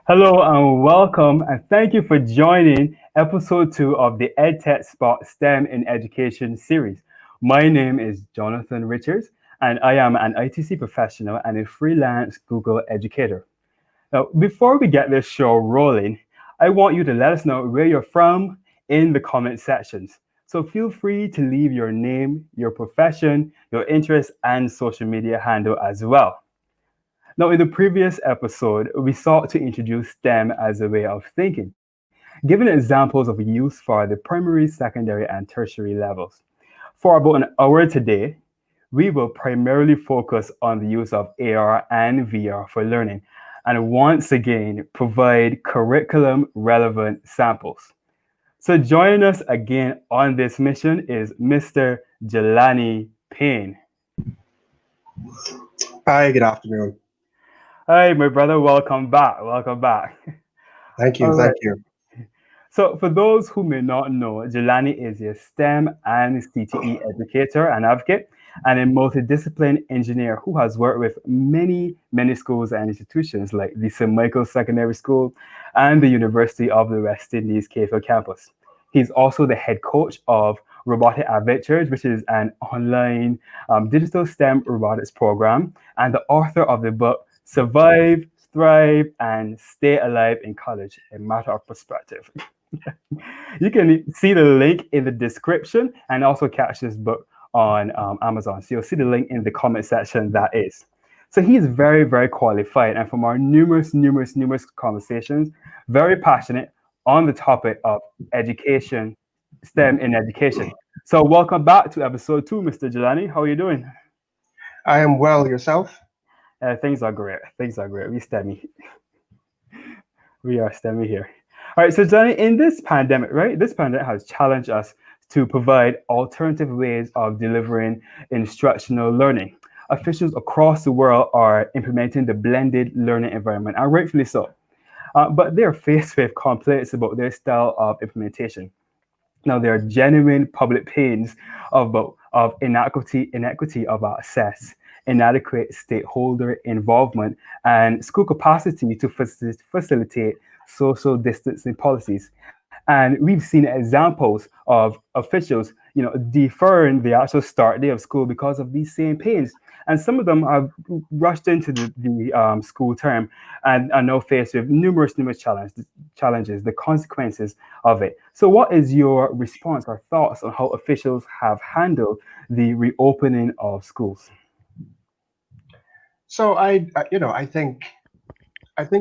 Hello and welcome, and thank you for joining episode 2 of the EdTech Spot STEM in Education series. My name is Jonathan Richards, and I am an ITC professional and a freelance Google educator. Now, before we get this show rolling, I want you to let us know where you're from in the comment sections. So feel free to leave your name, your profession, your interest, and social media handle as well. Now, in the previous episode, we sought to introduce STEM as a way of thinking, giving examples of use for the primary, secondary, and tertiary levels. For about an hour today, we will primarily focus on the use of AR and VR for learning, and once again, provide curriculum relevant samples. So, joining us again on this mission is Mr. Jelani Payne. Hi, good afternoon. Hi, my brother, welcome back. Welcome back. Thank All you, thank right. you. So, for those who may not know, Jelani is a STEM and CTE educator and advocate, and a multidiscipline engineer who has worked with many schools and institutions like the St. Michael's Secondary School and the University of the West Indies Cape campus. He's also the head coach of Robotic Adventures, which is an online digital STEM robotics program, and the author of the book Survive, Thrive, and Stay Alive in College, a matter of perspective. You can see the link in the description and also catch this book on Amazon. So you'll see the link in the comment section that is. So he's very qualified, and from our numerous conversations, very passionate on the topic of education, STEM in education. So welcome back to episode 2, Mr. Jelani. How are you doing? I am well, yourself? Things are great. Things are great. We are STEMmy here. All right, so Johnny, in this pandemic, right? This pandemic has challenged us to provide alternative ways of delivering instructional learning. Officials across the world are implementing the blended learning environment, and rightfully so. But they're faced with complaints about their style of implementation. Now, there are genuine public pains of inequity of access, inadequate stakeholder involvement, and school capacity to facilitate social distancing policies. And we've seen examples of officials, deferring the actual start day of school because of these same pains. And some of them have rushed into the school term and are now faced with numerous challenges, the consequences of it. So, what is your response or thoughts on how officials have handled the reopening of schools? So I think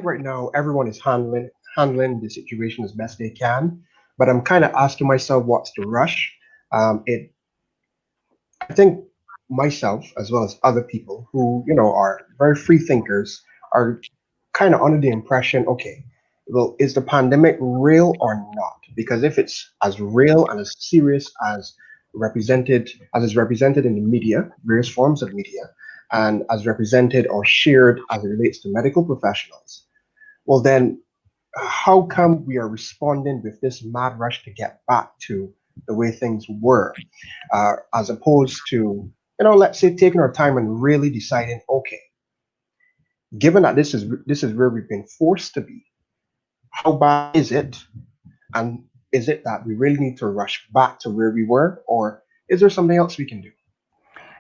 right now everyone is handling the situation as best they can, but I'm kind of asking myself what's the rush. It I think myself as well as other people who are very free thinkers are kind of under the impression, okay, well, is the pandemic real or not? Because if it's as real and as serious as is represented in the media, various forms of media, and as represented or shared as it relates to medical professionals, well then how come we are responding with this mad rush to get back to the way things were, as opposed to, let's say, taking our time and really deciding, okay, given that this is where we've been forced to be, how bad is it? And is it that we really need to rush back to where we were, or is there something else we can do?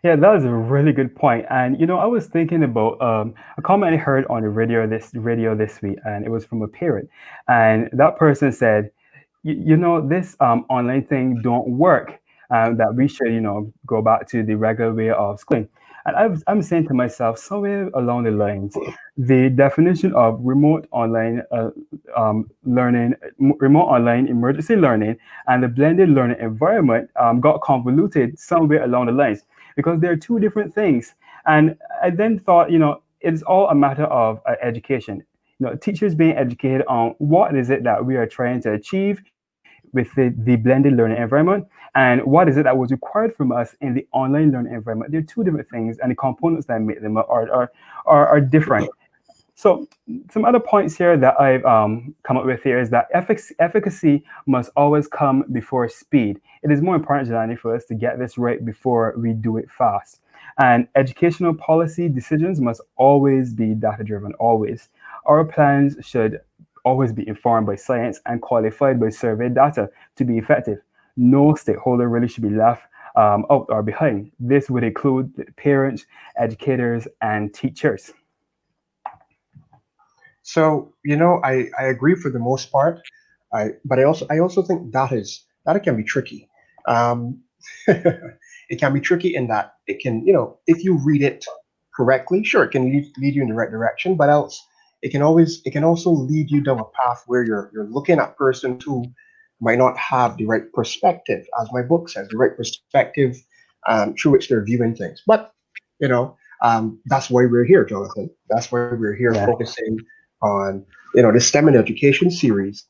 Yeah, that was a really good point. And I was thinking about a comment I heard on the radio this week, and it was from a parent, and that person said, this online thing don't work. That we should go back to the regular way of schooling. And I'm saying to myself, somewhere along the lines, the definition of remote online emergency learning, and the blended learning environment got convoluted somewhere along the lines because they're two different things. And I then thought, it's all a matter of education. Teachers being educated on what is it that we are trying to achieve with the blended learning environment, and what is it that was required from us in the online learning environment. They're two different things, and the components that make them are different. So some other points here that I've come up with here is that efficacy must always come before speed. It is more important, Jelani, for us to get this right before we do it fast. And educational policy decisions must always be data driven, always. Our plans should always be informed by science and qualified by survey data to be effective. No stakeholder really should be left out or behind. This would include the parents, educators, and teachers. So, I agree for the most part. But I also think that can be tricky. Um, it can be tricky in that it can, if you read it correctly, sure, it can lead you in the right direction, but else it can also lead you down a path where you're looking at persons who might not have the right perspective, as my book says, the right perspective through which they're viewing things. But that's why we're here, Jonathan. That's why we're here Yeah. focusing on the STEM and Education series,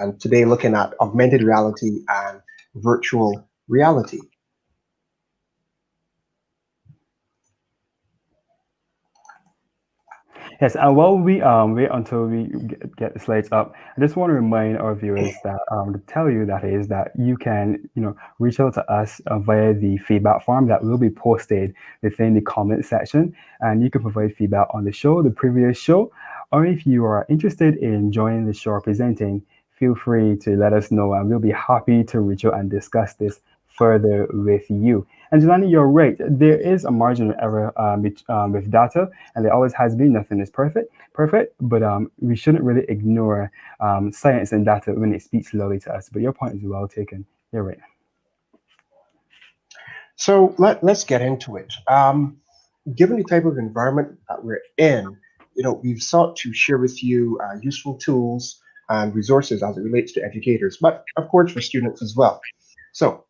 and today looking at augmented reality and virtual reality. Yes, and while we wait until we get the slides up, I just want to remind our viewers that to tell you that is that you can reach out to us via the feedback form that will be posted within the comment section, and you can provide feedback on the show, the previous show, or if you are interested in joining the show or presenting, feel free to let us know, and we'll be happy to reach out and discuss this further with you. And Jelani, you're right. There is a margin of error with data, and there always has been. Nothing is perfect, but we shouldn't really ignore science and data when it speaks slowly to us. But your point is well taken. You're right. So let's get into it. Given the type of environment that we're in, we've sought to share with you useful tools and resources as it relates to educators, but of course for students as well. So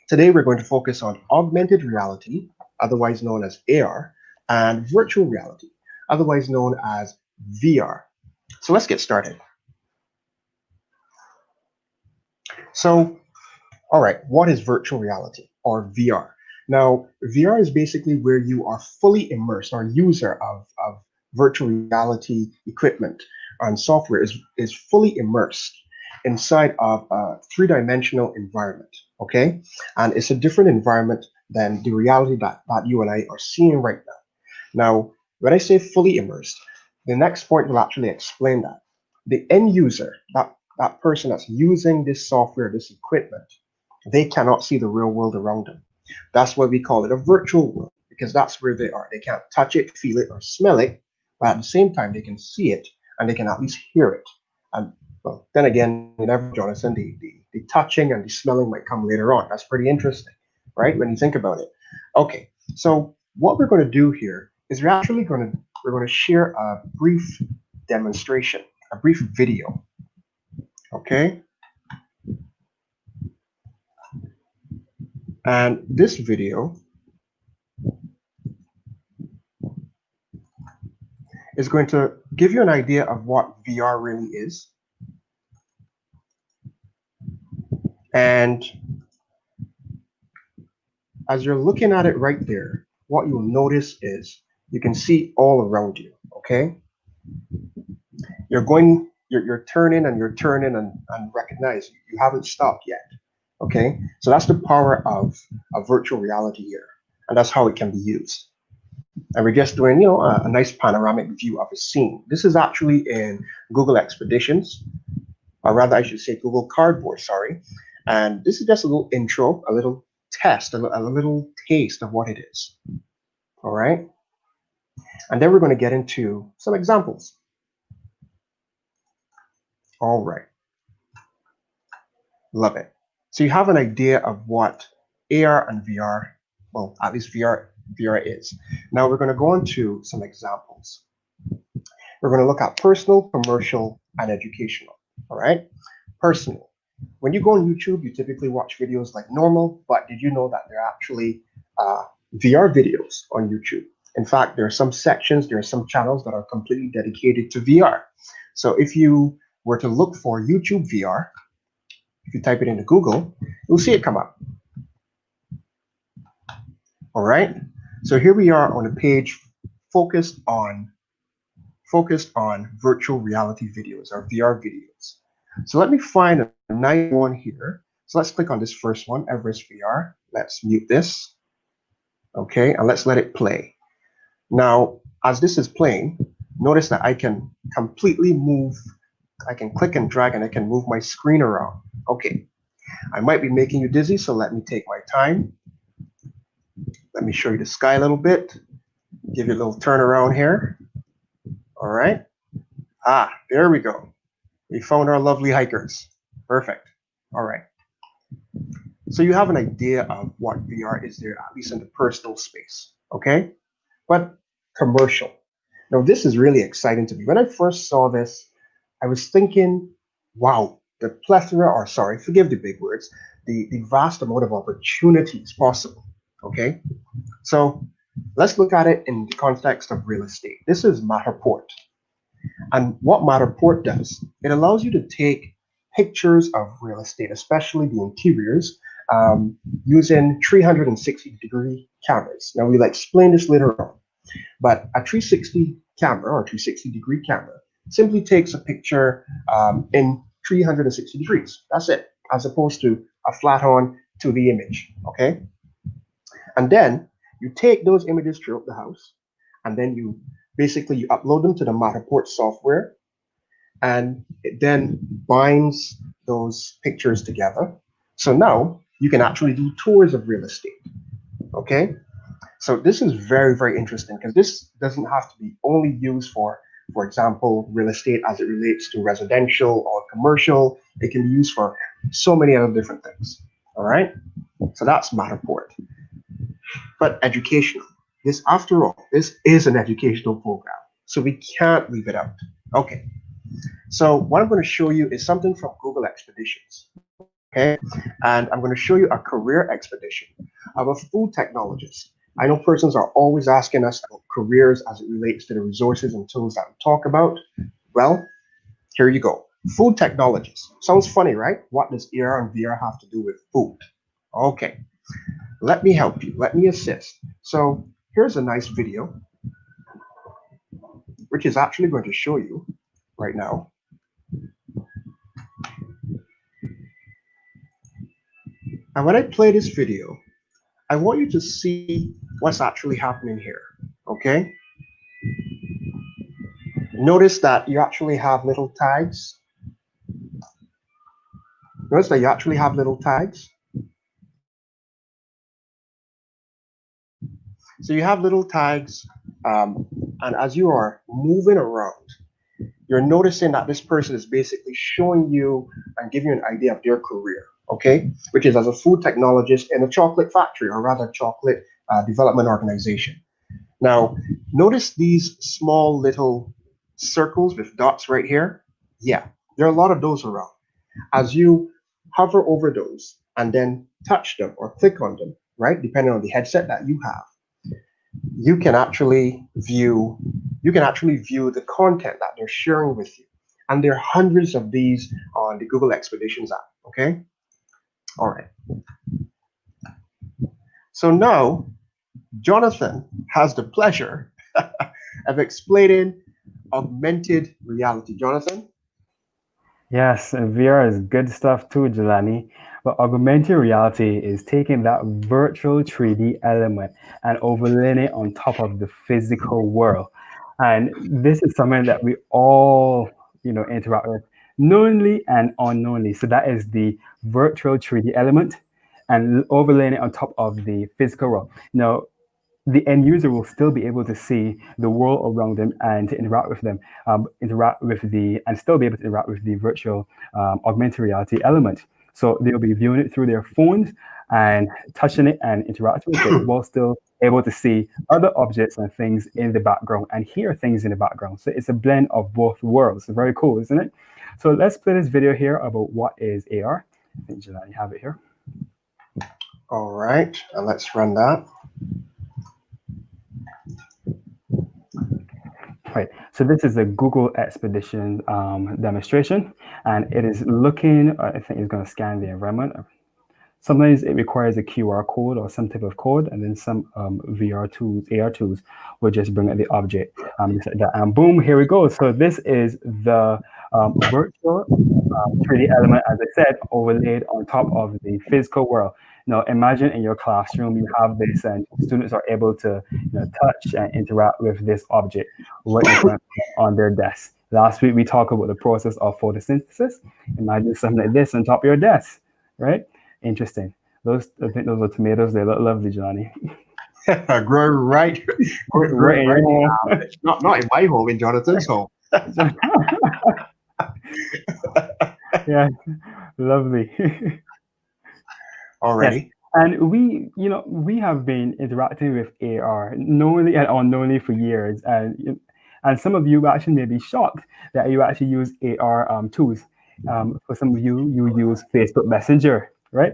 today we're going to focus on augmented reality, otherwise known as AR, and virtual reality, otherwise known as VR. So let's get started. So, all right, what is virtual reality or VR? Now, VR is basically where you are fully immersed, or user of virtual reality equipment and software is fully immersed inside of a three-dimensional environment, okay? And it's a different environment than the reality that you and I are seeing right now. Now, when I say fully immersed, the next point will actually explain that. The end user, that person that's using this software, this equipment, they cannot see the real world around them. That's why we call it a virtual world, because that's where they are. They can't touch it, feel it, or smell it, but at the same time, they can see it and they can at least hear it. And well, then again, you never, Jonathan, the touching and the smelling might come later on. That's pretty interesting, right? When you think about it. Okay, so what we're going to do here is we're going to share a brief demonstration, a brief video. Okay, and this video is going to give you an idea of what VR really is. And as you're looking at it right there, what you'll notice is you can see all around you, okay? You're turning and you're turning and recognize you haven't stopped yet, okay? So that's the power of virtual reality here, and that's how it can be used. And we're just doing, a nice panoramic view of a scene. This is actually in Google Expeditions, or rather I should say Google Cardboard, sorry. And this is just a little intro, a little test, a little taste of what it is. All right. And then we're going to get into some examples. All right. Love it. So you have an idea of what AR and VR, well, at least VR is. Now we're going to go into some examples. We're going to look at personal, commercial, and educational. All right. Personal. When you go on YouTube, you typically watch videos like normal, but did you know that there are actually VR videos on YouTube? In fact, there are some sections, there are some channels that are completely dedicated to VR. So if you were to look for YouTube VR, if you type it into Google, you'll see it come up. All right. So here we are on a page focused on virtual reality videos or VR videos. So let me find a nice one here. So let's click on this first one, Everest VR. Let's mute this. Okay, and let's let it play. Now, as this is playing, notice that I can completely move I can click and drag and I can move my screen around. Okay, I might be making you dizzy, so let me take my time. Let me show you the sky a little bit. Give you a little turn around here. All right. Ah, there we go. We found our lovely hikers. Perfect. All right. So you have an idea of what VR is there, at least in the personal space. Okay. But commercial. Now, this is really exciting to me. When I first saw this, I was thinking, wow, the plethora, or sorry, forgive the big words, the vast amount of opportunities possible. Okay. So let's look at it in the context of real estate. This is Matterport. And what Matterport does, it allows you to take pictures of real estate, especially the interiors, using 360-degree cameras. Now, we'll explain this later on, but a 360 camera or 360-degree camera simply takes a picture in 360 degrees. That's it, as opposed to a flat on to the image, okay? And then you take those images throughout the house, and then you upload them to the Matterport software, and it then binds those pictures together. So now you can actually do tours of real estate. Okay. So this is very, very interesting because this doesn't have to be only used for example, real estate as it relates to residential or commercial. It can be used for so many other different things. All right. So that's Matterport. But educational. This, after all, this is an educational program. So we can't leave it out. Okay. So what I'm going to show you is something from Google Expeditions. Okay. And I'm going to show you a career expedition of a food technologist. I know persons are always asking us about careers as it relates to the resources and tools that we talk about. Well, here you go. Food technologist. Sounds funny, right? What does AR and VR have to do with food? Okay. Let me help you. Let me assist. So here's a nice video, which is actually going to show you right now. And when I play this video, I want you to see what's actually happening here, okay? Notice that you actually have little tags. Notice that you actually have little tags. So you have little tags, and as you are moving around, you're noticing that this person is basically showing you and giving you an idea of their career, okay? Which is as a food technologist in a chocolate factory, or rather chocolate development organization. Now, notice these small little circles with dots right here. Yeah, there are a lot of those around. As you hover over those and then touch them or click on them, right, depending on the headset that you have, you can actually view the content that they're sharing with you. And there are hundreds of these on the Google Expeditions app, okay? All right. So now, Jonathan has the pleasure of explaining augmented reality. Jonathan? Yes, and VR is good stuff too, Jelani. But augmented reality is taking that virtual 3D element and overlaying it on top of the physical world. And this is something that we all, interact with knowingly and unknowingly. So that is the virtual 3D element and overlaying it on top of the physical world. Now, the end user will still be able to see the world around them and to interact with them, and still be able to interact with the virtual augmented reality element. So they'll be viewing it through their phones and touching it and interacting with it while still able to see other objects and things in the background and hear things in the background. So it's a blend of both worlds. Very cool, isn't it? So let's play this video here about what is AR. I think Jelani have it here. All right, and let's run that. Right, so this is a Google Expedition demonstration, and it is looking, I think it's going to scan the environment. Sometimes it requires a QR code or some type of code, and then some VR tools, AR tools, will just bring up the object. Just like that, and boom, here we go. So this is the virtual 3D element, as I said, overlaid on top of the physical world. Now, imagine in your classroom you have this, and students are able to touch and interact with this object right in front on their desk. Last week we talked about the process of photosynthesis. Imagine something like this on top of your desk, right? Interesting. Those, I think those are tomatoes. They look lovely, Johnny. Grow right, Right growing in right. your home. Not in my home, in Jonathan's home. Yeah, lovely. Yes, Already. and we have been interacting with AR knowingly and unknowingly for years, and some of you actually may be shocked that you actually use AR tools. For some of you, you use Facebook Messenger, right?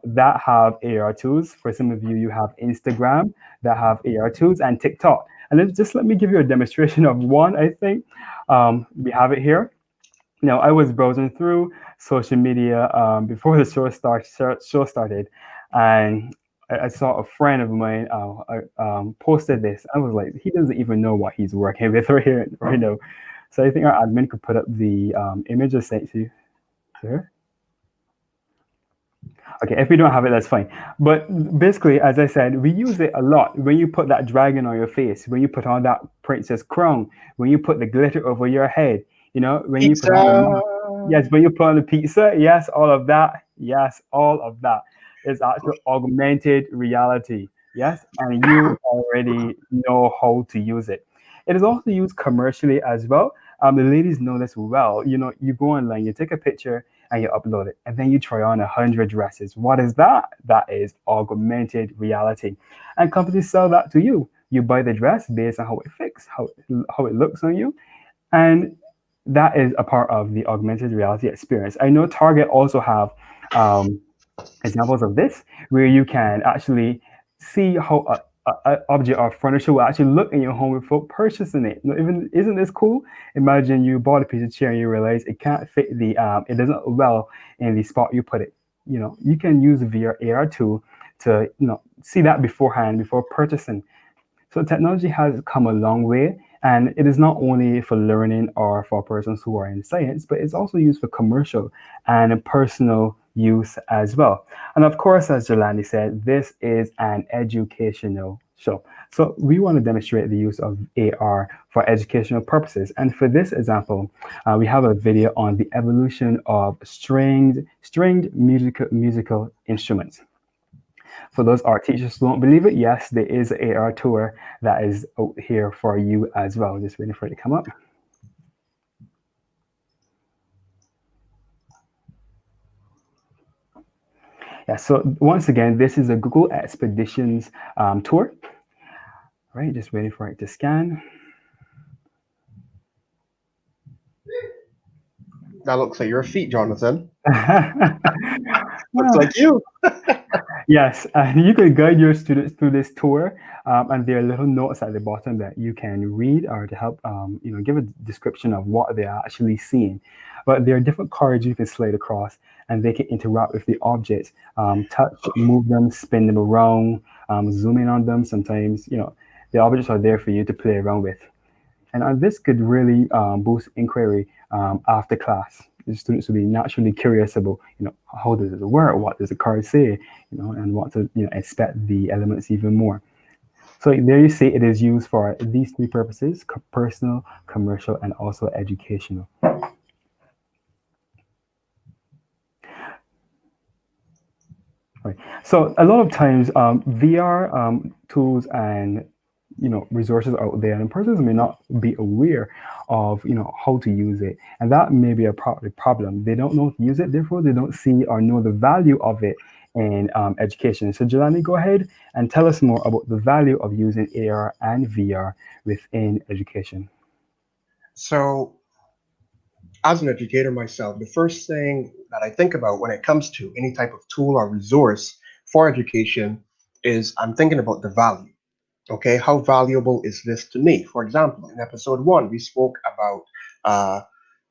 That have AR tools. For some of you, you have Instagram that have AR tools and TikTok. And just let me give you a demonstration of one. I think we have it here. I was browsing through social media before the show started, and I saw a friend of mine posted this. I was like, he doesn't even know what he's working with right now. So I think our admin could put up the image I sent to you. Sure. Okay, if we don't have it, that's fine. But basically, as I said, we use it a lot. When you put that dragon on your face, when you put on that princess crown, when you put the glitter over your head, when you put on the Pizza. mask. Yes, when you put on the pizza, yes, all of that. Yes, all of that is actual augmented reality. Yes, and you already know how to use it. It is also used commercially as well. The ladies know this well. You go online, you take a picture, and you upload it, and then you try on 100 dresses. What is that? That is augmented reality, and companies sell that to you. You buy the dress based on how it fits, how it looks on you, and that is a part of the augmented reality experience. I know Target also have um, examples of this where you can actually see how a object or furniture will actually look in your home before purchasing it. Even isn't this cool? Imagine you bought a piece of chair and you realize it can't fit it doesn't look well in the spot you put it. You can use a VR AR tool to see that beforehand before purchasing. So technology has come a long way, and it is not only for learning or for persons who are in science, but it's also used for commercial and personal use as well. And of course, as Jelani said, this is an educational show. So we want to demonstrate the use of AR for educational purposes. And for this example, we have a video on the evolution of stringed musical instruments. For those art teachers who don't believe it, yes, there is an AR tour that is out here for you as well. Just waiting for it to come up. Yeah, so once again, this is a Google Expeditions tour. Right, just waiting for it to scan. That looks like your feet, Jonathan. Looks like you. Yes, and you can guide your students through this tour, and there are little notes at the bottom that you can read or to help, give a description of what they're actually seeing. But there are different cards you can slide across, and they can interact with the objects, touch, move them, spin them around, zoom in on them. Sometimes, the objects are there for you to play around with. And this could really boost inquiry after class. The students will be naturally curious about, how does it work? What does the card say? And want to, expect the elements even more. So there you see it is used for these three purposes: personal, commercial, and also educational. Right. So a lot of times, VR tools and resources out there, and persons may not be aware of how to use it, and that may be a problem. They don't know how to use it, therefore they don't see or know the value of it in education. So Jelani, go ahead and tell us more about the value of using AR and VR within education. So, as an educator myself, the first thing that I think about when it comes to any type of tool or resource for education is I'm thinking about the value. Okay, how valuable is this to me? For example, in episode one, we spoke about uh,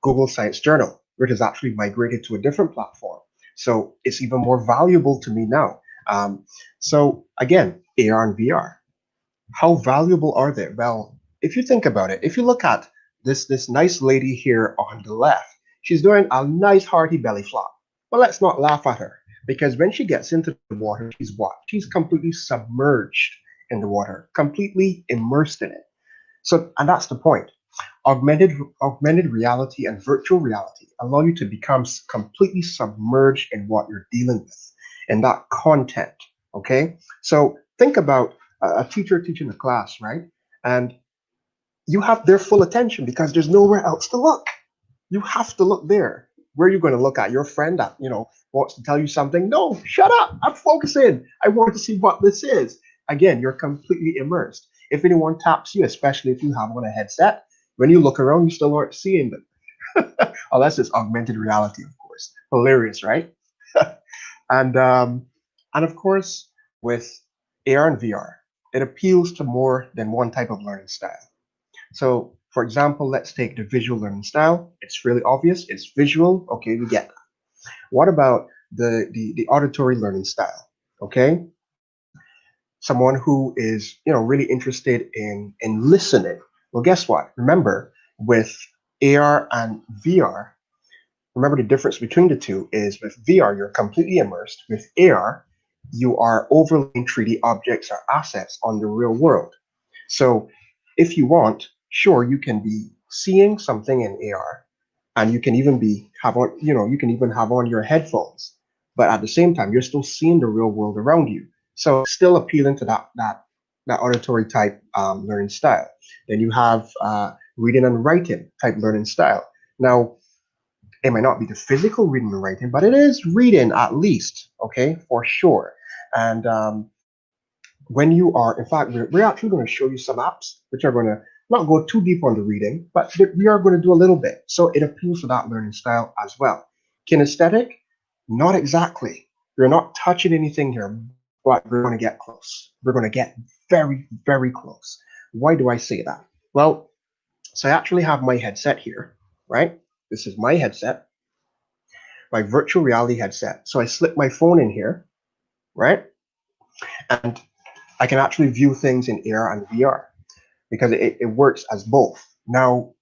Google Science Journal, which is actually migrated to a different platform. So it's even more valuable to me now. So again, AR and VR, how valuable are they? Well, if you think about it, if you look at this nice lady here on the left, she's doing a nice hearty belly flop. But let's not laugh at her because when she gets into the water, she's what? She's completely submerged in the water, completely immersed in it. So, and that's the point. Augmented reality and virtual reality allow you to become completely submerged in what you're dealing with and that content. Okay, so think about a teacher teaching a class, right? And you have their full attention because there's nowhere else to look. You have to look there. Where are you going to look at? Your friend that wants to tell you something? No, shut up. I'm focusing. I want to see what this is. Again, you're completely immersed. If anyone taps you, especially if you have on a headset, when you look around, you still aren't seeing them. Unless it's augmented reality, of course. Hilarious, right? And of course, with AR and VR, it appeals to more than one type of learning style. So, for example, let's take the visual learning style. It's really obvious. It's visual. Okay, we get that. What about the auditory learning style? Okay, someone who is really interested in listening. Well, guess what? Remember, with AR and VR, remember the difference between the two is with VR, you're completely immersed. With AR, you are overlaying 3D objects or assets on the real world. So if you want, sure, you can be seeing something in AR, and you can even have on your headphones, but at the same time, you're still seeing the real world around you. So still appealing to that auditory type learning style. Then you have reading and writing type learning style. Now, it might not be the physical reading and writing, but it is reading at least, okay, for sure. And when you are, in fact, we're actually going to show you some apps which are going to not go too deep on the reading, but we are going to do a little bit. So it appeals to that learning style as well. Kinesthetic, not exactly. We're not touching anything here, but we're going to get close. We're going to get very, very close. Why do I say that? Well, so I actually have my headset here, right? This is my headset, my virtual reality headset. So I slip my phone in here, right? And I can actually view things in AR and VR because it works as both. Now,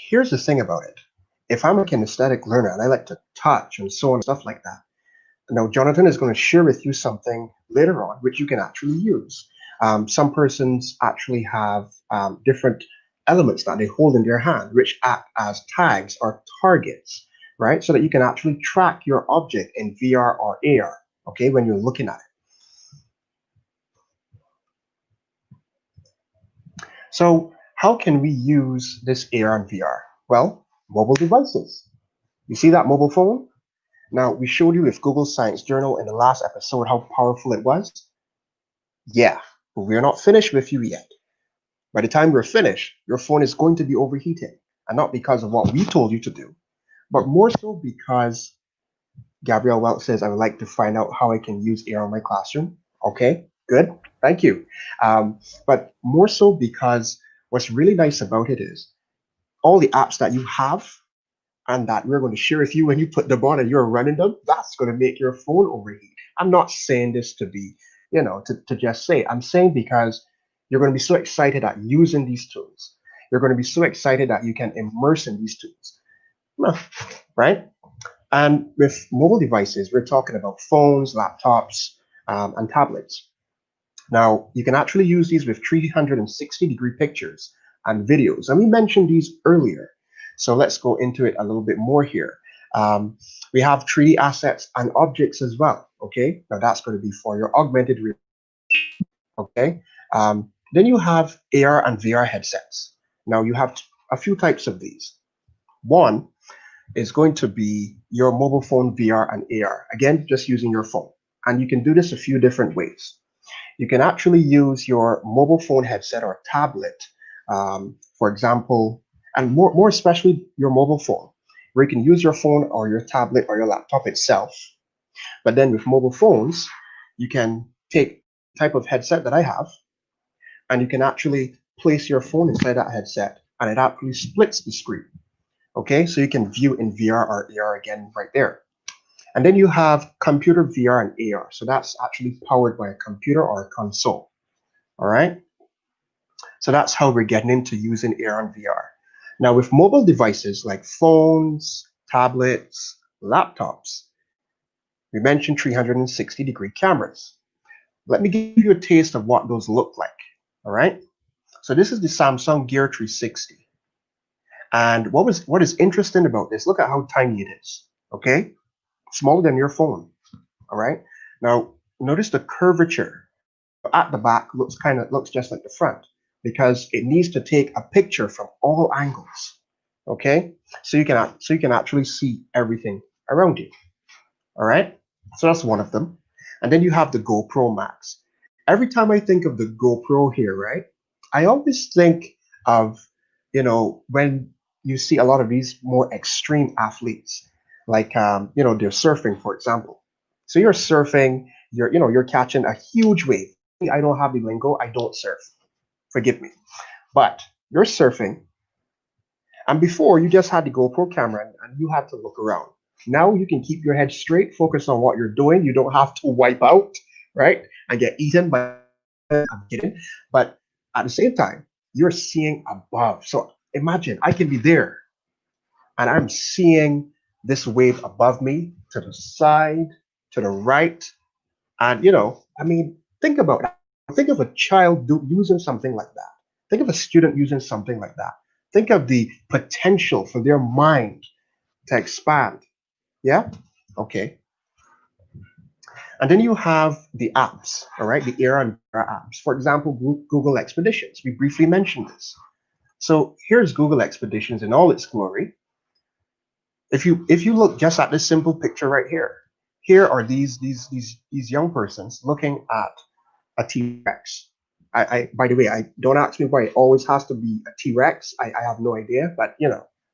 here's the thing about it. If I'm a kinesthetic learner and I like to touch and so on, stuff like that, now Jonathan is going to share with you something later on which you can actually use. Some persons actually have different elements that they hold in their hand, which act as tags or targets, right? So that you can actually track your object in VR or AR, okay, when you're looking at it. So how can we use this AR and VR? Well, mobile devices. You see that mobile phone? Now, we showed you with Google Science Journal in the last episode how powerful it was. Yeah, but we're not finished with you yet. By the time we're finished, your phone is going to be overheating. And not because of what we told you to do, but more so because Gabrielle Welch says, I would like to find out how I can use AR in my classroom. Okay, good. Thank you. But more so because what's really nice about it is all the apps that you have and that we're going to share with you when you put them on and you're running them, that's going to make your phone overheat. I'm not saying this to be, to just say. I'm saying because you're going to be so excited at using these tools. You're going to be so excited that you can immerse in these tools, right? And with mobile devices, we're talking about phones, laptops, and tablets. Now, you can actually use these with 360-degree pictures and videos. And we mentioned these earlier. So let's go into it a little bit more here. We have 3D assets and objects as well. Okay, now that's going to be for your augmented reality. Okay, then you have AR and VR headsets. Now you have a few types of these. One is going to be your mobile phone VR and AR. Again, just using your phone. And you can do this a few different ways. You can actually use your mobile phone headset or tablet, for example, and more especially your mobile phone, where you can use your phone or your tablet or your laptop itself. But then with mobile phones, you can take the type of headset that I have, and you can actually place your phone inside that headset, and it actually splits the screen. Okay, so you can view in VR or AR again right there. And then you have computer VR and AR. So that's actually powered by a computer or a console. All right. So that's how we're getting into using AR and VR. Now with mobile devices like phones, tablets, laptops, we mentioned 360-degree cameras. Let me give you a taste of what those look like. All right. So this is the Samsung Gear 360. And what is interesting about this? Look at how tiny it is. Okay, smaller than your phone. All right. Now notice the curvature. So at the back looks just like the front because it needs to take a picture from all angles. Okay, so you can actually see everything around you. All right, so that's one of them. And then you have the GoPro Max. Every time I think of the GoPro here, right, I always think of, when you see a lot of these more extreme athletes, like, they're surfing, for example. So you're surfing, you're catching a huge wave. I don't have the lingo, I don't surf. Forgive me. But you're surfing, and before you just had the GoPro camera and you had to look around. Now you can keep your head straight, focus on what you're doing. You don't have to wipe out, right? And get eaten by, I'm kidding. But at the same time, you're seeing above. So imagine I can be there and I'm seeing this wave above me, to the side, to the right. And, I mean, think about that. Think of a child using something like that. Think of a student using something like that. Think of the potential for their mind to expand. Yeah? Okay. And then you have the apps, all right, the AR and VR apps. For example, Google Expeditions. We briefly mentioned this. So here's Google Expeditions in all its glory. If you look just at this simple picture right here, here are these young persons looking at a T-Rex. I by the way, I don't ask me why it always has to be a T-Rex. I have no idea, but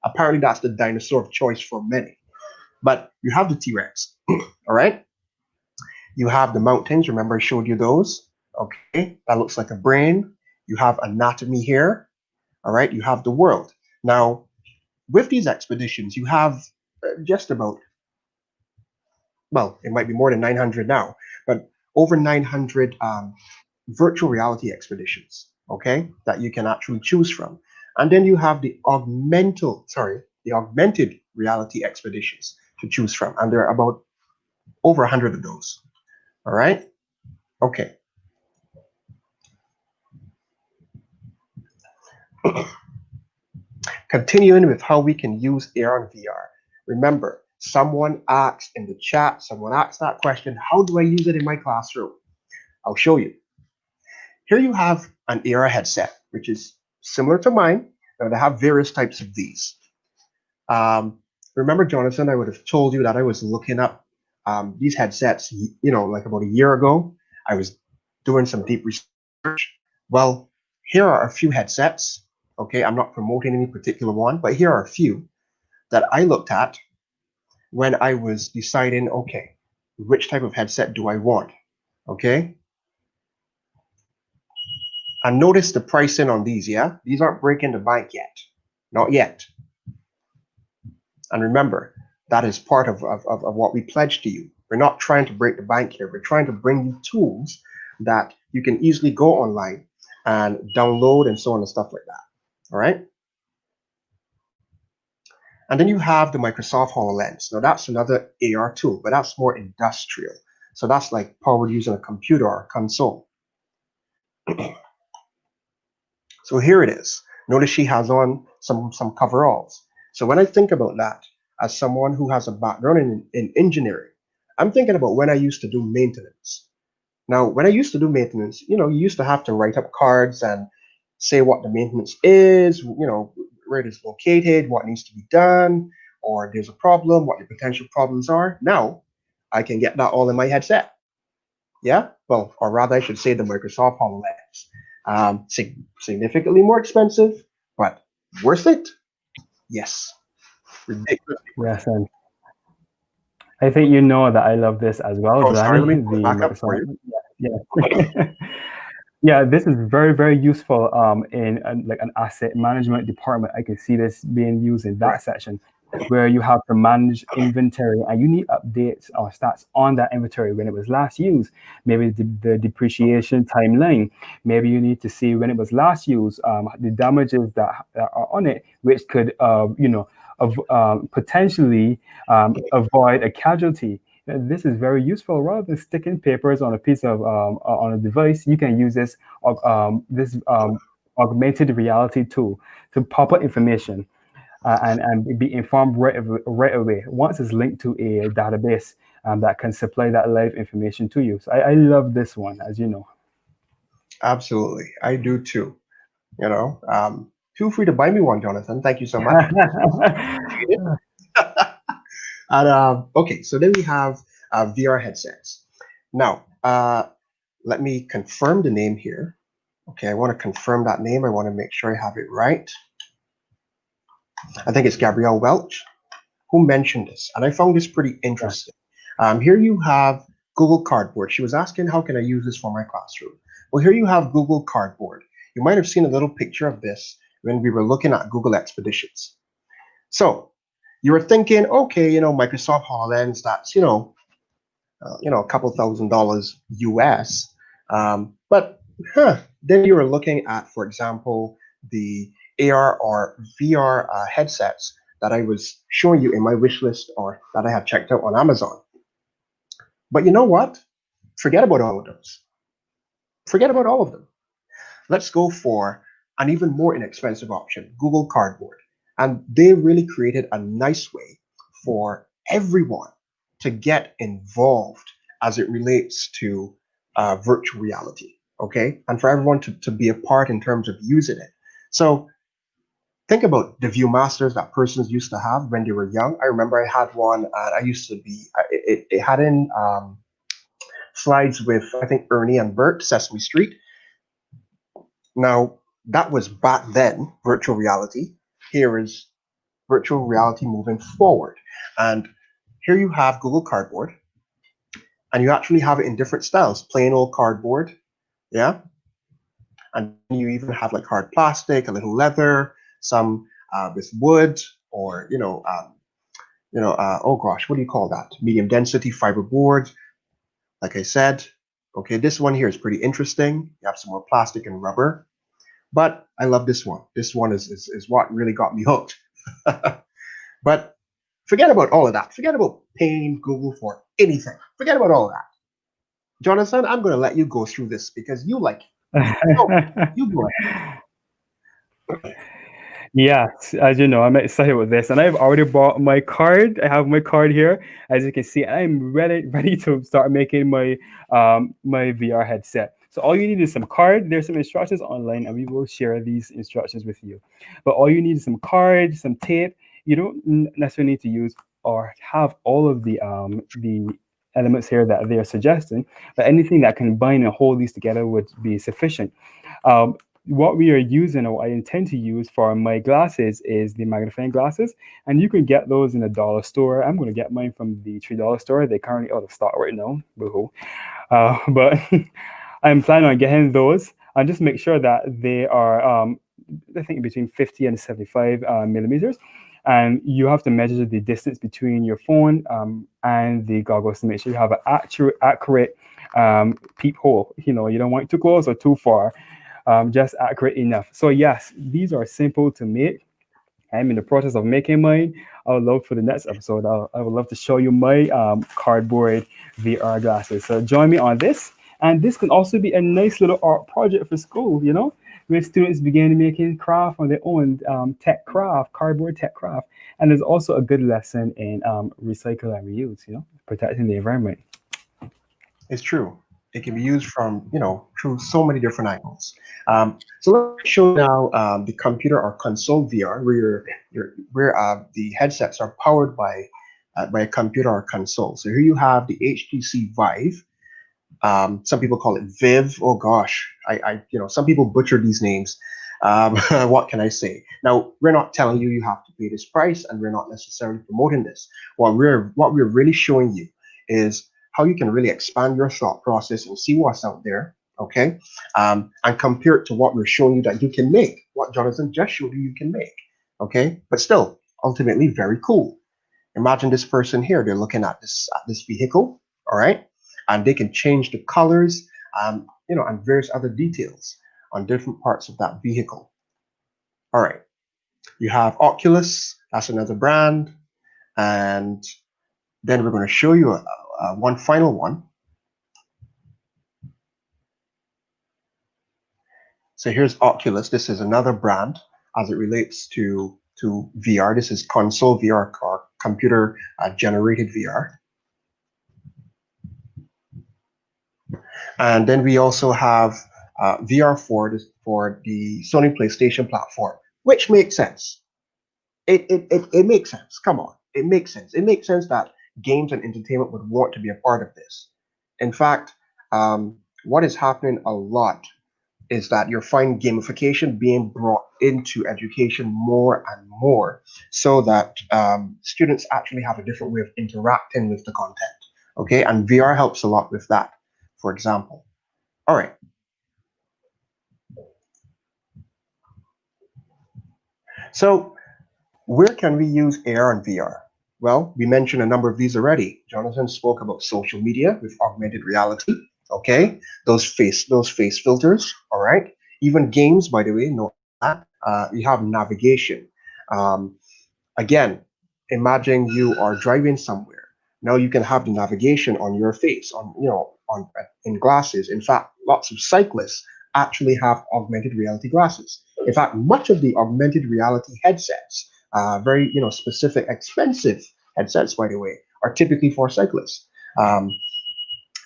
apparently that's the dinosaur of choice for many. But you have the T-Rex, all right? You have the mountains. Remember I showed you those? Okay, that looks like a brain. You have anatomy here, all right? You have the world. Now, with these expeditions, you have just about, well, it might be more than 900 now, but over 900 virtual reality expeditions, okay, that you can actually choose from. And then you have the augmented reality expeditions to choose from. And there are about over 100 of those. All right. Okay. Continuing with how we can use AR and VR. Remember, someone asked in the chat, someone asked that question, how do I use it in my classroom? I'll show you. Here you have an AR headset, which is similar to mine. Now they have various types of these. Remember, Jonathan, I would have told you that I was looking up these headsets, like about a year ago. I was doing some deep research. Well, here are a few headsets. Okay, I'm not promoting any particular one, but here are a few that I looked at when I was deciding, okay, which type of headset do I want? Okay. And notice the pricing on these, yeah? These aren't breaking the bank yet. Not yet. And remember, that is part of what we pledge to you. We're not trying to break the bank here. We're trying to bring you tools that you can easily go online and download and so on and stuff like that. All right? And then you have the Microsoft HoloLens. Now that's another AR tool, but that's more industrial. So that's like powered using a computer or a console. So here it is. Notice she has on some coveralls. So when I think about that, as someone who has a background in engineering, I'm thinking about when I used to do maintenance. Now, when I used to do maintenance, you used to have to write up cards and say what the maintenance is, where it is located, what needs to be done, or there's a problem, what the potential problems are. Now, I can get that all in my headset. Yeah, well, or rather, I should say the Microsoft HoloLens. Significantly more expensive, but worth it? Yes, ridiculously worth Yes, and I think you know that I love this as well, it. Oh, sorry, Johnny. let me pull it The back up for Microsoft. you. Yeah. Yeah, this is very, very useful in like an asset management department. I can see this being used in Right. that section where you have to manage inventory and you need updates or stats on that inventory when it was last used, maybe the depreciation timeline. Maybe you need to see when it was last used, the damages that are on it, which could, potentially avoid a casualty. This is very useful. Rather than sticking papers on a piece of on a device, you can use this augmented reality tool to pop up information. and be informed right away once it's linked to a database that can supply that live information to you. So I love this one, as you know. Absolutely, I do too. You know, feel free to buy me one, Jonathan. Thank you so much. Appreciate it. And okay, so then we have VR headsets. Now, let me confirm the name here. Okay, I want to confirm that name. I want to make sure I have it right. I think it's Gabrielle Welch who mentioned this, and I found this pretty Yeah. interesting. Here you have Google Cardboard. She was asking, how can I use this for my classroom? Well, here you have Google Cardboard. You might have seen a little picture of this when we were looking at Google Expeditions. So you were thinking, okay, Microsoft HoloLens, that's a couple $1,000s US. But then you were looking at, for example, the AR or VR headsets that I was showing you in my wish list or that I had checked out on Amazon. But you know what? Forget about all of those. Forget about all of them. Let's go for an even more inexpensive option, Google Cardboard. And they really created a nice way for everyone to get involved as it relates to virtual reality, okay? And for everyone to be a part in terms of using it. So think about the Viewmasters that persons used to have when they were young. I remember I had one, and I used to be, it had in slides with, I think, Ernie and Bert, Sesame Street. Now, that was back then, virtual reality. Here is virtual reality moving forward. And here you have Google Cardboard, and you actually have it in different styles, plain old cardboard, yeah? And you even have like hard plastic, a little leather, some with wood, or, oh gosh, what do you call that? Medium density fiberboard, like I said. Okay, this one here is pretty interesting. You have some more plastic and rubber. But I love this one. This one is what really got me hooked. But forget about all of that. Forget about paying Google for anything. Forget about all of that. Jonathan, I'm going to let you go through this because you like it. So you go ahead. Yes, as you know, I'm excited with this, and I've already bought my card. I have my card here, as you can see. I'm ready to start making my VR headset. So all you need is some card. There's some instructions online, and we will share these instructions with you. But all you need is some card, some tape. You don't necessarily need to use or have all of the elements here that they are suggesting, but anything that can bind and hold these together would be sufficient. Um, what we are using, or what I intend to use for my glasses, is the magnifying glasses, and you can get those in a dollar store. I'm going to get mine from the $3 store. They're currently out of stock right now. Boo-hoo. But I'm planning on getting those, and just make sure that they are, I think, between 50 and 75 millimeters. And you have to measure the distance between your phone and the goggles to make sure you have an accurate peephole. You don't want it too close or too far, just accurate enough. So yes, these are simple to make. I'm in the process of making mine. I would love for the next episode. I would love to show you my cardboard VR glasses. So join me on this. And this can also be a nice little art project for school, where students begin making craft on their own, tech craft, cardboard tech craft. And there's also a good lesson in recycle and reuse, protecting the environment. It's true. It can be used from, through so many different angles. So let me show you now the computer or console VR, where the headsets are powered by a computer or console. So here you have the HTC Vive. Some people call it Viv. Oh gosh, some people butcher these names. What can I say? Now, we're not telling you you have to pay this price, and we're not necessarily promoting this. What we're really showing you is how you can really expand your thought process and see what's out there, okay? And compare it to what we're showing you that you can make, what Jonathan just showed you can make, okay? But still, ultimately, very cool. Imagine this person here, they're looking at this vehicle, all right? And they can change the colors, and various other details on different parts of that vehicle. All right, you have Oculus, that's another brand. And then we're going to show you one final one. So here's Oculus. This is another brand as it relates to to VR. This is console VR or computer generated VR. And then we also have VR for the Sony PlayStation platform, which makes sense. It makes sense. Come on, it makes sense. It makes sense that games and entertainment would want to be a part of this. In fact, what is happening a lot is that you're finding gamification being brought into education more and more so that students actually have a different way of interacting with the content. Okay, and VR helps a lot with that, for example. All right. So where can we use AR and VR? Well, we mentioned a number of these already. Jonathan spoke about social media with augmented reality. Okay, those face filters. All right, even games, by the way, note that. You have navigation. Um, Again, imagine you are driving somewhere. Now you can have the navigation on your face, on on in glasses. In fact, lots of cyclists actually have augmented reality glasses. In fact, much of the augmented reality headsets, very specific, expensive headsets, by the way, are typically for cyclists. Um,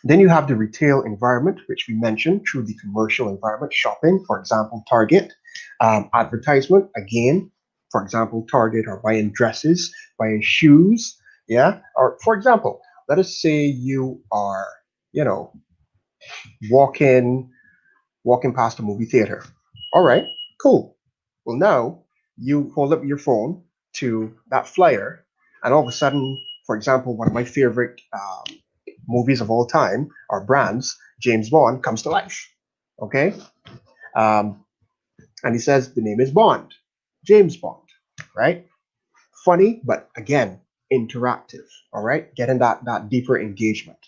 then you have the retail environment, which we mentioned through the commercial environment, shopping, for example, Target, advertisement, again, for example, Target, or buying dresses, buying shoes, yeah. Or for example, let us say you are, you know, walking walking past a movie theater. All right, cool. Well, now you hold up your phone to that flyer, and all of a sudden, for example, one of my favorite movies of all time or brands, James Bond, comes to life. Okay, um, and he says the name is Bond, James Bond, right? Funny, but again, interactive. All right, getting that deeper engagement.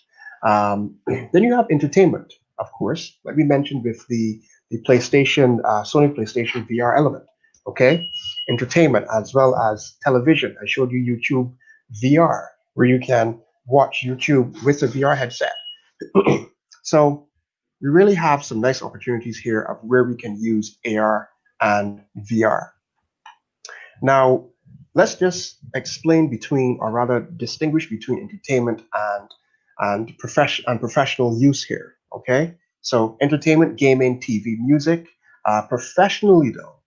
Then you have entertainment, of course, like we mentioned with the PlayStation, Sony PlayStation VR element. Okay, entertainment as well as television. I showed you YouTube VR, where you can watch YouTube with a VR headset. So we really have some nice opportunities here of where we can use AR and VR. Now, let's just explain between, or rather distinguish between entertainment and professional use here. Okay, so entertainment, gaming, TV, music. Professionally, though,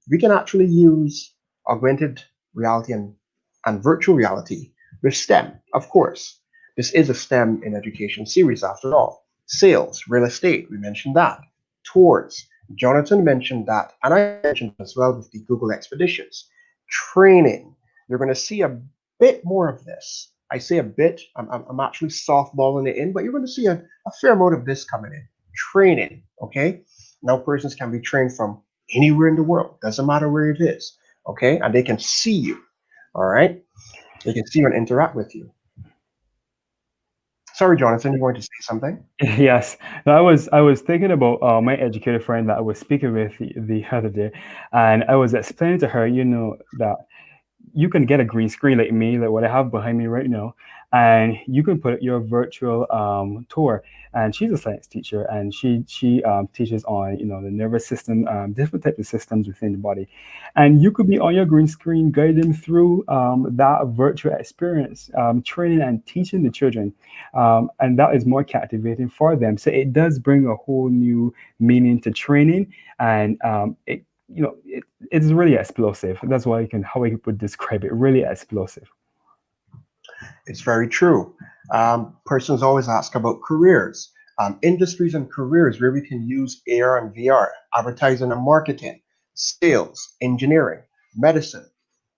we can actually use augmented reality and virtual reality with STEM, of course. This is a STEM in education series after all. Sales, real estate, we mentioned that. Tours, Jonathan mentioned that, and I mentioned as well with the Google Expeditions. Training, you're going to see a bit more of this. I say a bit, I'm actually softballing it in, but you're going to see a fair amount of this coming in. Training, okay? Now persons can be trained from anywhere in the world, doesn't matter where it is, okay? And they can see you, all right? They can see you and interact with you. Sorry, Jonathan, you wanted to say something? Yes, no, I was thinking about my educator friend that I was speaking with the other day, and I was explaining to her, that you can get a green screen like me, like what I have behind me right now, and you can put your virtual tour. And she's a science teacher, and she teaches on the nervous system, different types of systems within the body, and you could be on your green screen guiding through that virtual experience, training and teaching the children, and that is more captivating for them. So it does bring a whole new meaning to training, and it's really explosive. That's why how I would describe it. Really explosive. It's very true. Persons always ask about careers, industries and careers where we can use AR and VR, advertising and marketing, sales, engineering, medicine.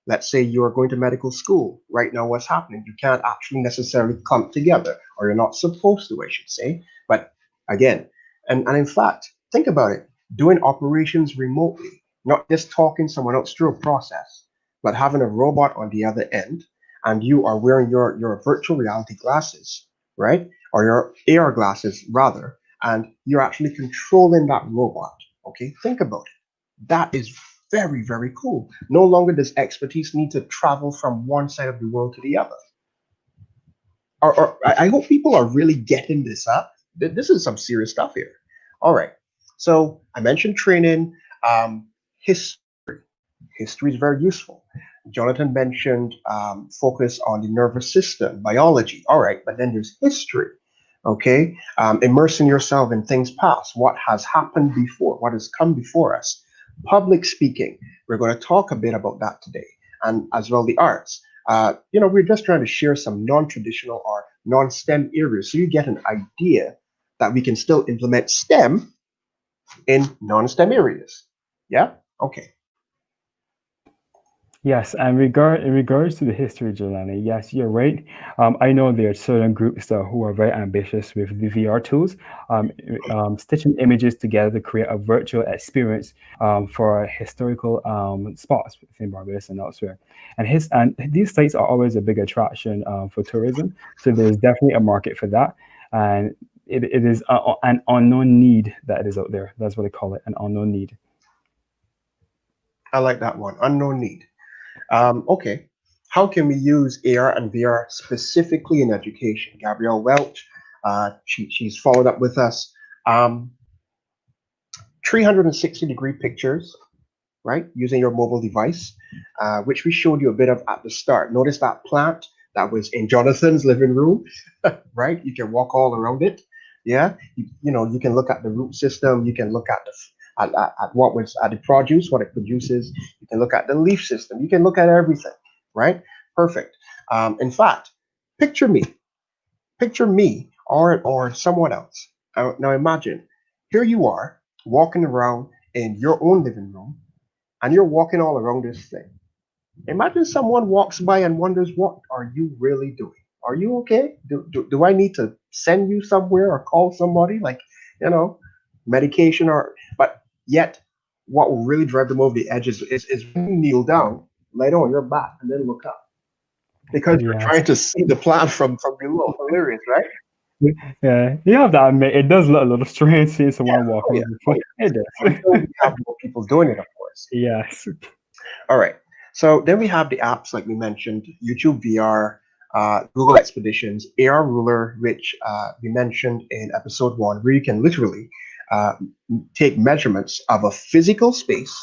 Let's say you are going to medical school. Right now, what's happening? You can't actually necessarily come together, or you're not supposed to, I should say. But again, and in fact, think about it, doing operations remotely, not just talking someone else through a process, but having a robot on the other end, and you are wearing your virtual reality glasses, right? Or your AR glasses, rather, and you're actually controlling that robot. Okay, think about it. That is very, very cool. No longer does expertise need to travel from one side of the world to the other. Or I hope people are really getting this up. This is some serious stuff here. All right. So I mentioned training, history. History is very useful. Jonathan mentioned focus on the nervous system, biology. All right, but then there's history. Okay, immersing yourself in things past, what has happened before, what has come before us. Public speaking, we're going to talk a bit about that today, and as well the arts. We're just trying to share some non-traditional or non-STEM areas so you get an idea that we can still implement STEM in non-STEM areas. Yeah? Okay. Yes, and in regards to the history, Jelani, yes, you're right. I know there are certain groups who are very ambitious with the VR tools, um, stitching images together to create a virtual experience for historical spots within Barbados and elsewhere. And these sites are always a big attraction for tourism, so there's definitely a market for that, and it is an unknown need that is out there. That's what they call it, an unknown need. I like that one. Unknown need. Okay. How can we use AR and VR specifically in education? Gabrielle Welch, she's followed up with us. Um, 360-degree pictures, right? Using your mobile device, which we showed you a bit of at the start. Notice that plant that was in Jonathan's living room, right? You can walk all around it. Yeah. You can look at the root system. You can look at at what was at the produce, what it produces. You can look at the leaf system. You can look at everything, right? Perfect. In fact, picture me, or someone else. Now imagine, here you are walking around in your own living room, and you're walking all around this thing. Imagine someone walks by and wonders, what are you really doing? Are you okay? Do I need to send you somewhere or call somebody, like, you know, medication, or, but yet what will really drive them over the edge is when you kneel down, lay on your back, and then look up. Because you're Yes. trying to see the plant from below. Hilarious, right? Yeah, you have to admit it does look a little strange seeing Yeah. someone Oh walking yeah. over your Oh foot. yeah. It Until does. we have more people doing it, of course. Yes. All right. So then we have the apps like we mentioned, YouTube VR, Google Expeditions, AR Ruler, which we mentioned in episode 1, where you can literally uh, take measurements of a physical space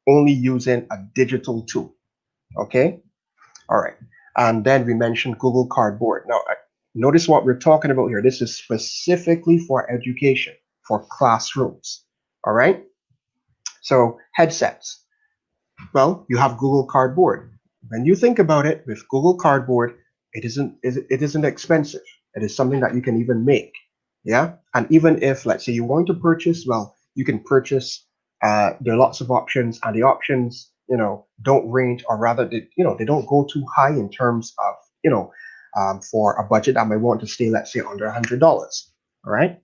only using a digital tool. Okay. All right. And then we mentioned Google Cardboard. Now, notice what we're talking about here. This is specifically for education, for classrooms. All right. So headsets. Well, you have Google Cardboard. When you think about it, with Google Cardboard, it isn't expensive. It is something that you can even make. Yeah. And even if, let's say, you want to purchase, well, you can purchase. There are lots of options, and the options, don't range, or rather, they don't go too high in terms of, for a budget that might want to stay, let's say, under $100. All right.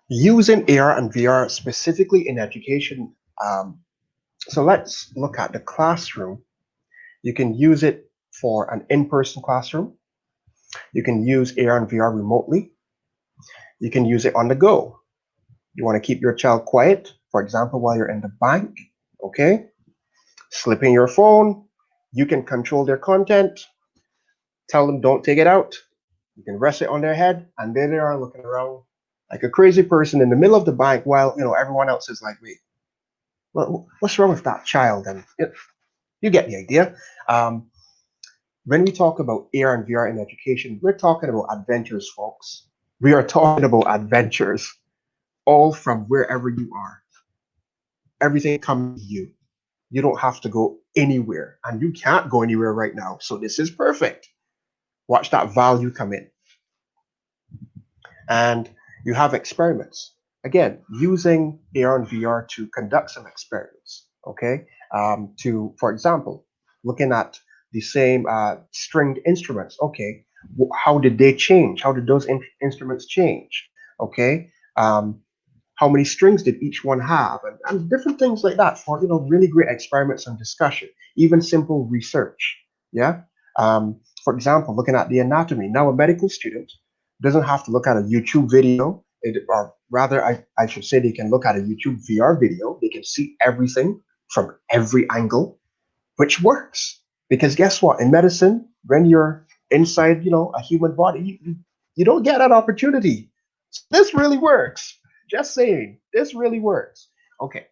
Using AR and VR specifically in education. So let's look at the classroom. You can use it for an in-person classroom. You can use AR and VR remotely. You can use it on the go. You want to keep your child quiet, for example, while you're in the bank, okay? Slip in your phone. You can control their content. Tell them don't take it out. You can rest it on their head, and there they are looking around like a crazy person in the middle of the bank while, everyone else is like, wait, what's wrong with that child? And you get the idea. Um, when we talk about AR and VR in education, we're talking about adventures, folks. We are talking about adventures, all from wherever you are. Everything comes to you. You don't have to go anywhere, and you can't go anywhere right now. So this is perfect. Watch that value come in. And you have experiments. Again, using AR and VR to conduct some experiments. Okay. For example, looking at the same stringed instruments. Okay. How did they change? How did those instruments change? Okay. How many strings did each one have? And different things like that for, really great experiments and discussion, even simple research. Yeah. For example, looking at the anatomy. Now, a medical student doesn't have to look at a YouTube video, or rather, I should say they can look at a YouTube VR video. They can see everything from every angle, which works. Because guess what? In medicine, when you're inside, a human body, you don't get that opportunity. So this really works. Just saying, this really works. Okay.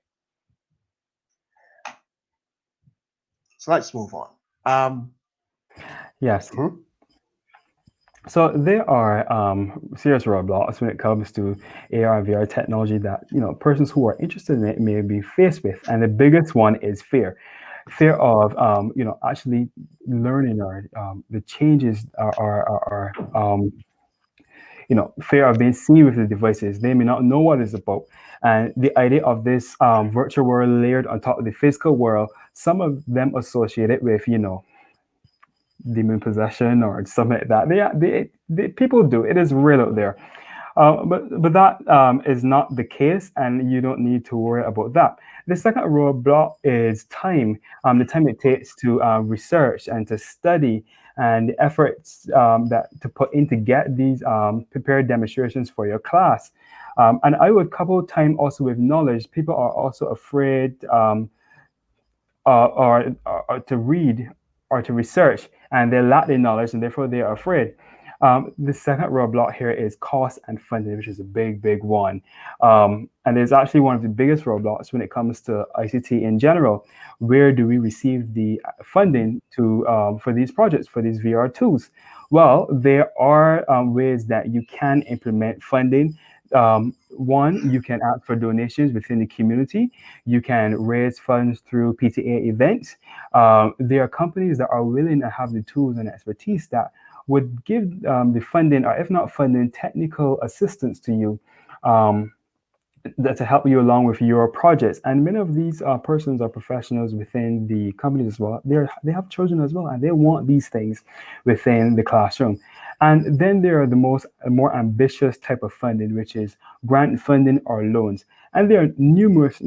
So let's move on. Um, Yes. mhm. So there are serious roadblocks when it comes to AR and VR technology that persons who are interested in it may be faced with, and the biggest one is fear of actually learning or the changes are fear of being seen with the devices. They may not know what it's about, and the idea of this virtual world layered on top of the physical world, some of them associate it with demon possession or something like that. They people do it is real out there. But that is not the case, and you don't need to worry about that. The second roadblock is time. The time it takes to research and to study, and the efforts that to put in to get these prepared demonstrations for your class. And I would couple time also with knowledge. People are also afraid or to read or to research, and they lack the knowledge, and therefore they are afraid. The second roadblock here is cost and funding, which is a big one. And it's actually one of the biggest roadblocks when it comes to ICT in general. Where do we receive the funding to for these projects, for these VR tools? Well, there are ways that you can implement funding. One, you can ask for donations within the community. You can raise funds through PTA events. There are companies that are willing to have the tools and expertise that would give the funding, or if not funding, technical assistance to you. Um, that to help you along with your projects. And many of these persons are professionals within the companies as well. They have children as well, and they want these things within the classroom. And then there are the more ambitious type of funding, which is grant funding or loans. And there are numerous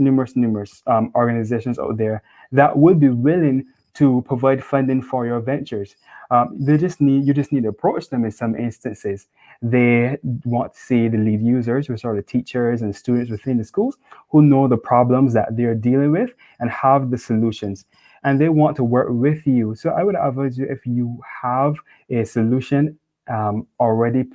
organizations out there that would be willing to provide funding for your ventures. You just need to approach them in some instances. They want to see the lead users, which are the teachers and students within the schools, who know the problems that they're dealing with and have the solutions. And they want to work with you. So I would advise you, if you have a solution already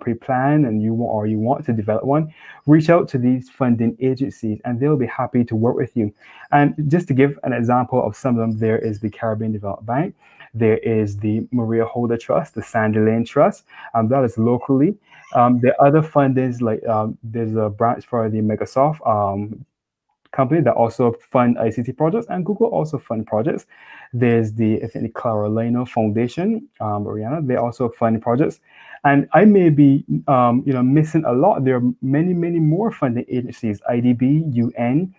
pre-planned, and you want to develop one, reach out to these funding agencies, and they'll be happy to work with you. And just to give an example of some of them, there is the Caribbean Development Bank, there is the Maria Holder Trust, the Sandy Lane Trust, that is locally. The other fundings, like there's a branch for the Microsoft company that also fund ICT projects, and Google also fund projects. There's I think, the Carolina Foundation, Mariana, they also fund projects. And I may be, missing a lot. There are many more funding agencies, IDB, UN,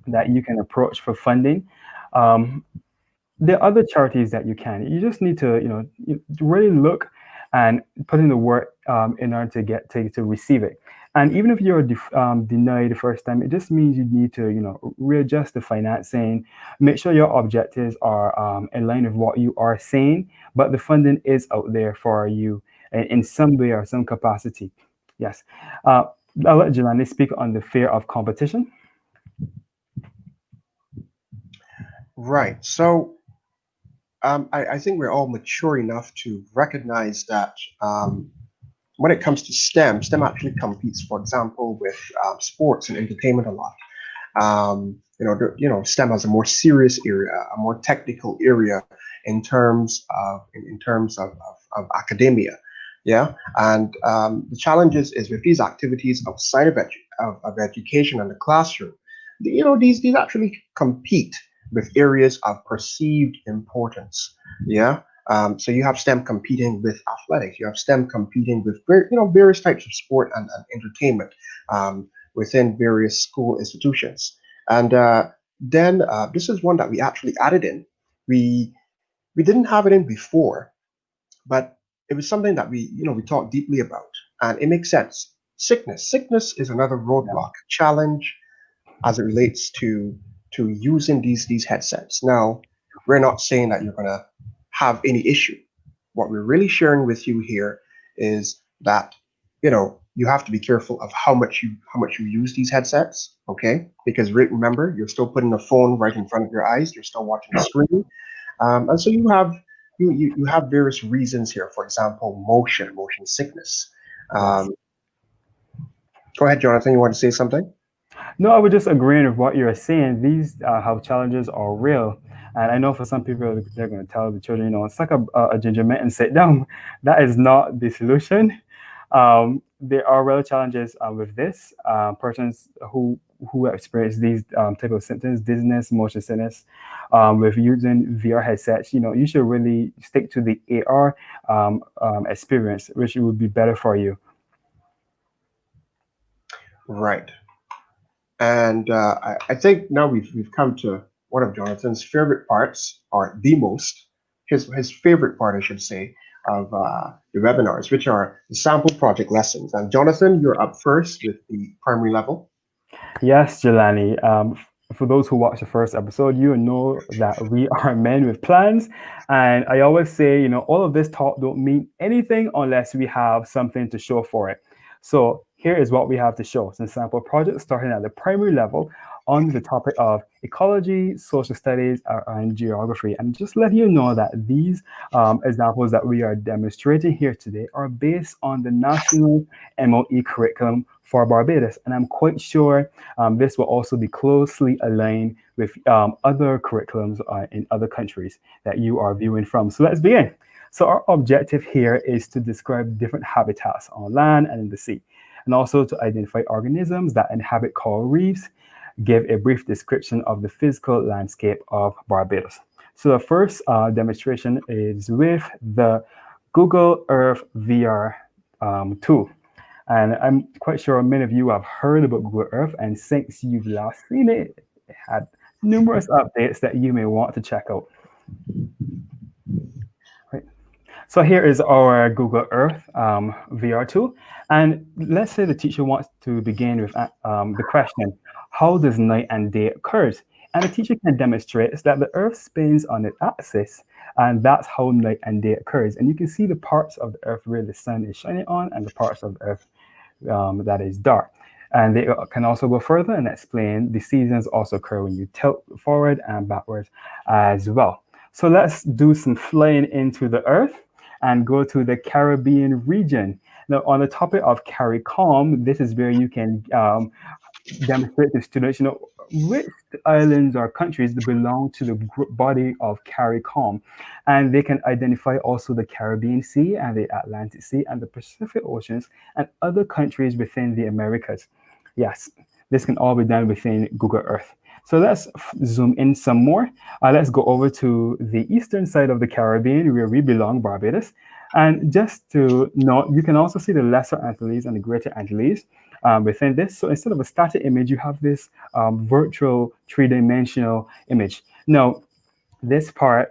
that you can approach for funding. Um, there are other charities that you can. You just need to, really look and put in the work in order to get to receive it. And even if you're denied the first time, it just means you need to, readjust the financing, make sure your objectives are in line with what you are saying, but the funding is out there for you in some way or some capacity. Yes. Uh, I'll let Jelani speak on the fear of competition. Right. So I think we're all mature enough to recognize that when it comes to STEM actually competes, for example, with sports and entertainment a lot. STEM has a more serious area, a more technical area in terms of academia. Yeah, and the challenge is with these activities outside of education and the classroom. These actually compete with areas of perceived importance. Yeah. So you have STEM competing with athletics. You have STEM competing with various types of sport and entertainment within various school institutions. And then this is one that we actually added in. We didn't have it in before, but it was something that we talked deeply about, and it makes sense. Sickness is another Yeah. roadblock challenge as it relates to using these headsets. Now, we're not saying that you're gonna have any issue. What we're really sharing with you here is that you have to be careful of how much you use these headsets, okay? Because remember, you're still putting a phone right in front of your eyes. You're still watching the screen, and so you have various reasons here. For example, motion sickness. Yes. Um, Go ahead, Jonathan. You want to say something? No, I would just agreeing with what you're saying. These health challenges are real, And I know for some people, they're going to tell the children, it's like a ginger mint and sit down. That is not the solution. There are real challenges with this. Persons who experience these type of symptoms, dizziness, motion sickness, with using VR headsets, you should really stick to the AR experience, which would be better for you. Right. And I think now we've come to one of Jonathan's favorite parts, or the most, his favorite part, I should say, of the webinars, which are the sample project lessons. And Jonathan, you're up first with the primary level. Yes, Jelani. For those who watched the first episode, you know that we are men with plans. And I always say, all of this talk don't mean anything unless we have something to show for it. So here is what we have to show. Some sample projects starting at the primary level on the topic of ecology, social studies, and geography. And just let you know that these examples that we are demonstrating here today are based on the national MOE curriculum for Barbados. And I'm quite sure this will also be closely aligned with other curriculums in other countries that you are viewing from. So let's begin. So our objective here is to describe different habitats on land and in the sea, and also to identify organisms that inhabit coral reefs, give a brief description of the physical landscape of Barbados. So the first demonstration is with the Google Earth VR tool. And I'm quite sure many of you have heard about Google Earth, and since you've last seen it, it had numerous updates that you may want to check out. Right. So here is our Google Earth VR tool. And let's say the teacher wants to begin with the question, how does night and day occur? And the teacher can demonstrate that the Earth spins on its axis, and that's how night and day occurs. And you can see the parts of the Earth where the sun is shining on, and the parts of the Earth that is dark. And they can also go further and explain the seasons also occur when you tilt forward and backwards as well. So let's do some flying into the Earth and go to the Caribbean region. Now, on the topic of CARICOM, this is where you can demonstrate to students, which islands or countries belong to the body of CARICOM. And they can identify also the Caribbean Sea and the Atlantic Sea and the Pacific Oceans and other countries within the Americas. Yes, this can all be done within Google Earth. So let's zoom in some more. Let's go over to the eastern side of the Caribbean where we belong, Barbados. And just to note, you can also see the Lesser Antilles and the Greater Antilles within this. So instead of a static image, you have this virtual three-dimensional image. Now, this part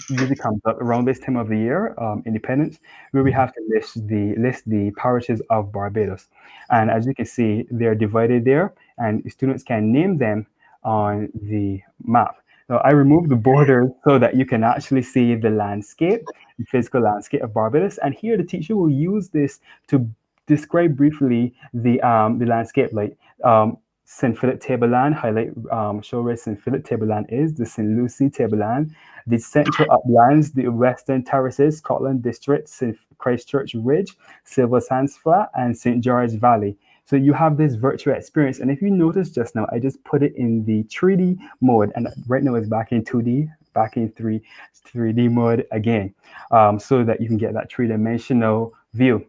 usually comes up around this time of the year, Independence, where we have to list the parishes of Barbados. And as you can see, they're divided there, and students can name them on the map. Now, I removed the borders so that you can actually see the landscape, the physical landscape of Barbados. And here, the teacher will use this to describe briefly the landscape, like St. Philip Tableland, highlight show where St. Philip Tableland is, the St. Lucie Tableland, the Central Uplands, the Western Terraces, Scotland District, St. Christchurch Ridge, Silver Sands Flat, and St. George Valley. So you have this virtual experience. And if you notice just now, I just put it in the 3D mode, and right now it's back in 2D, back in 3D mode again, so that you can get that three-dimensional view.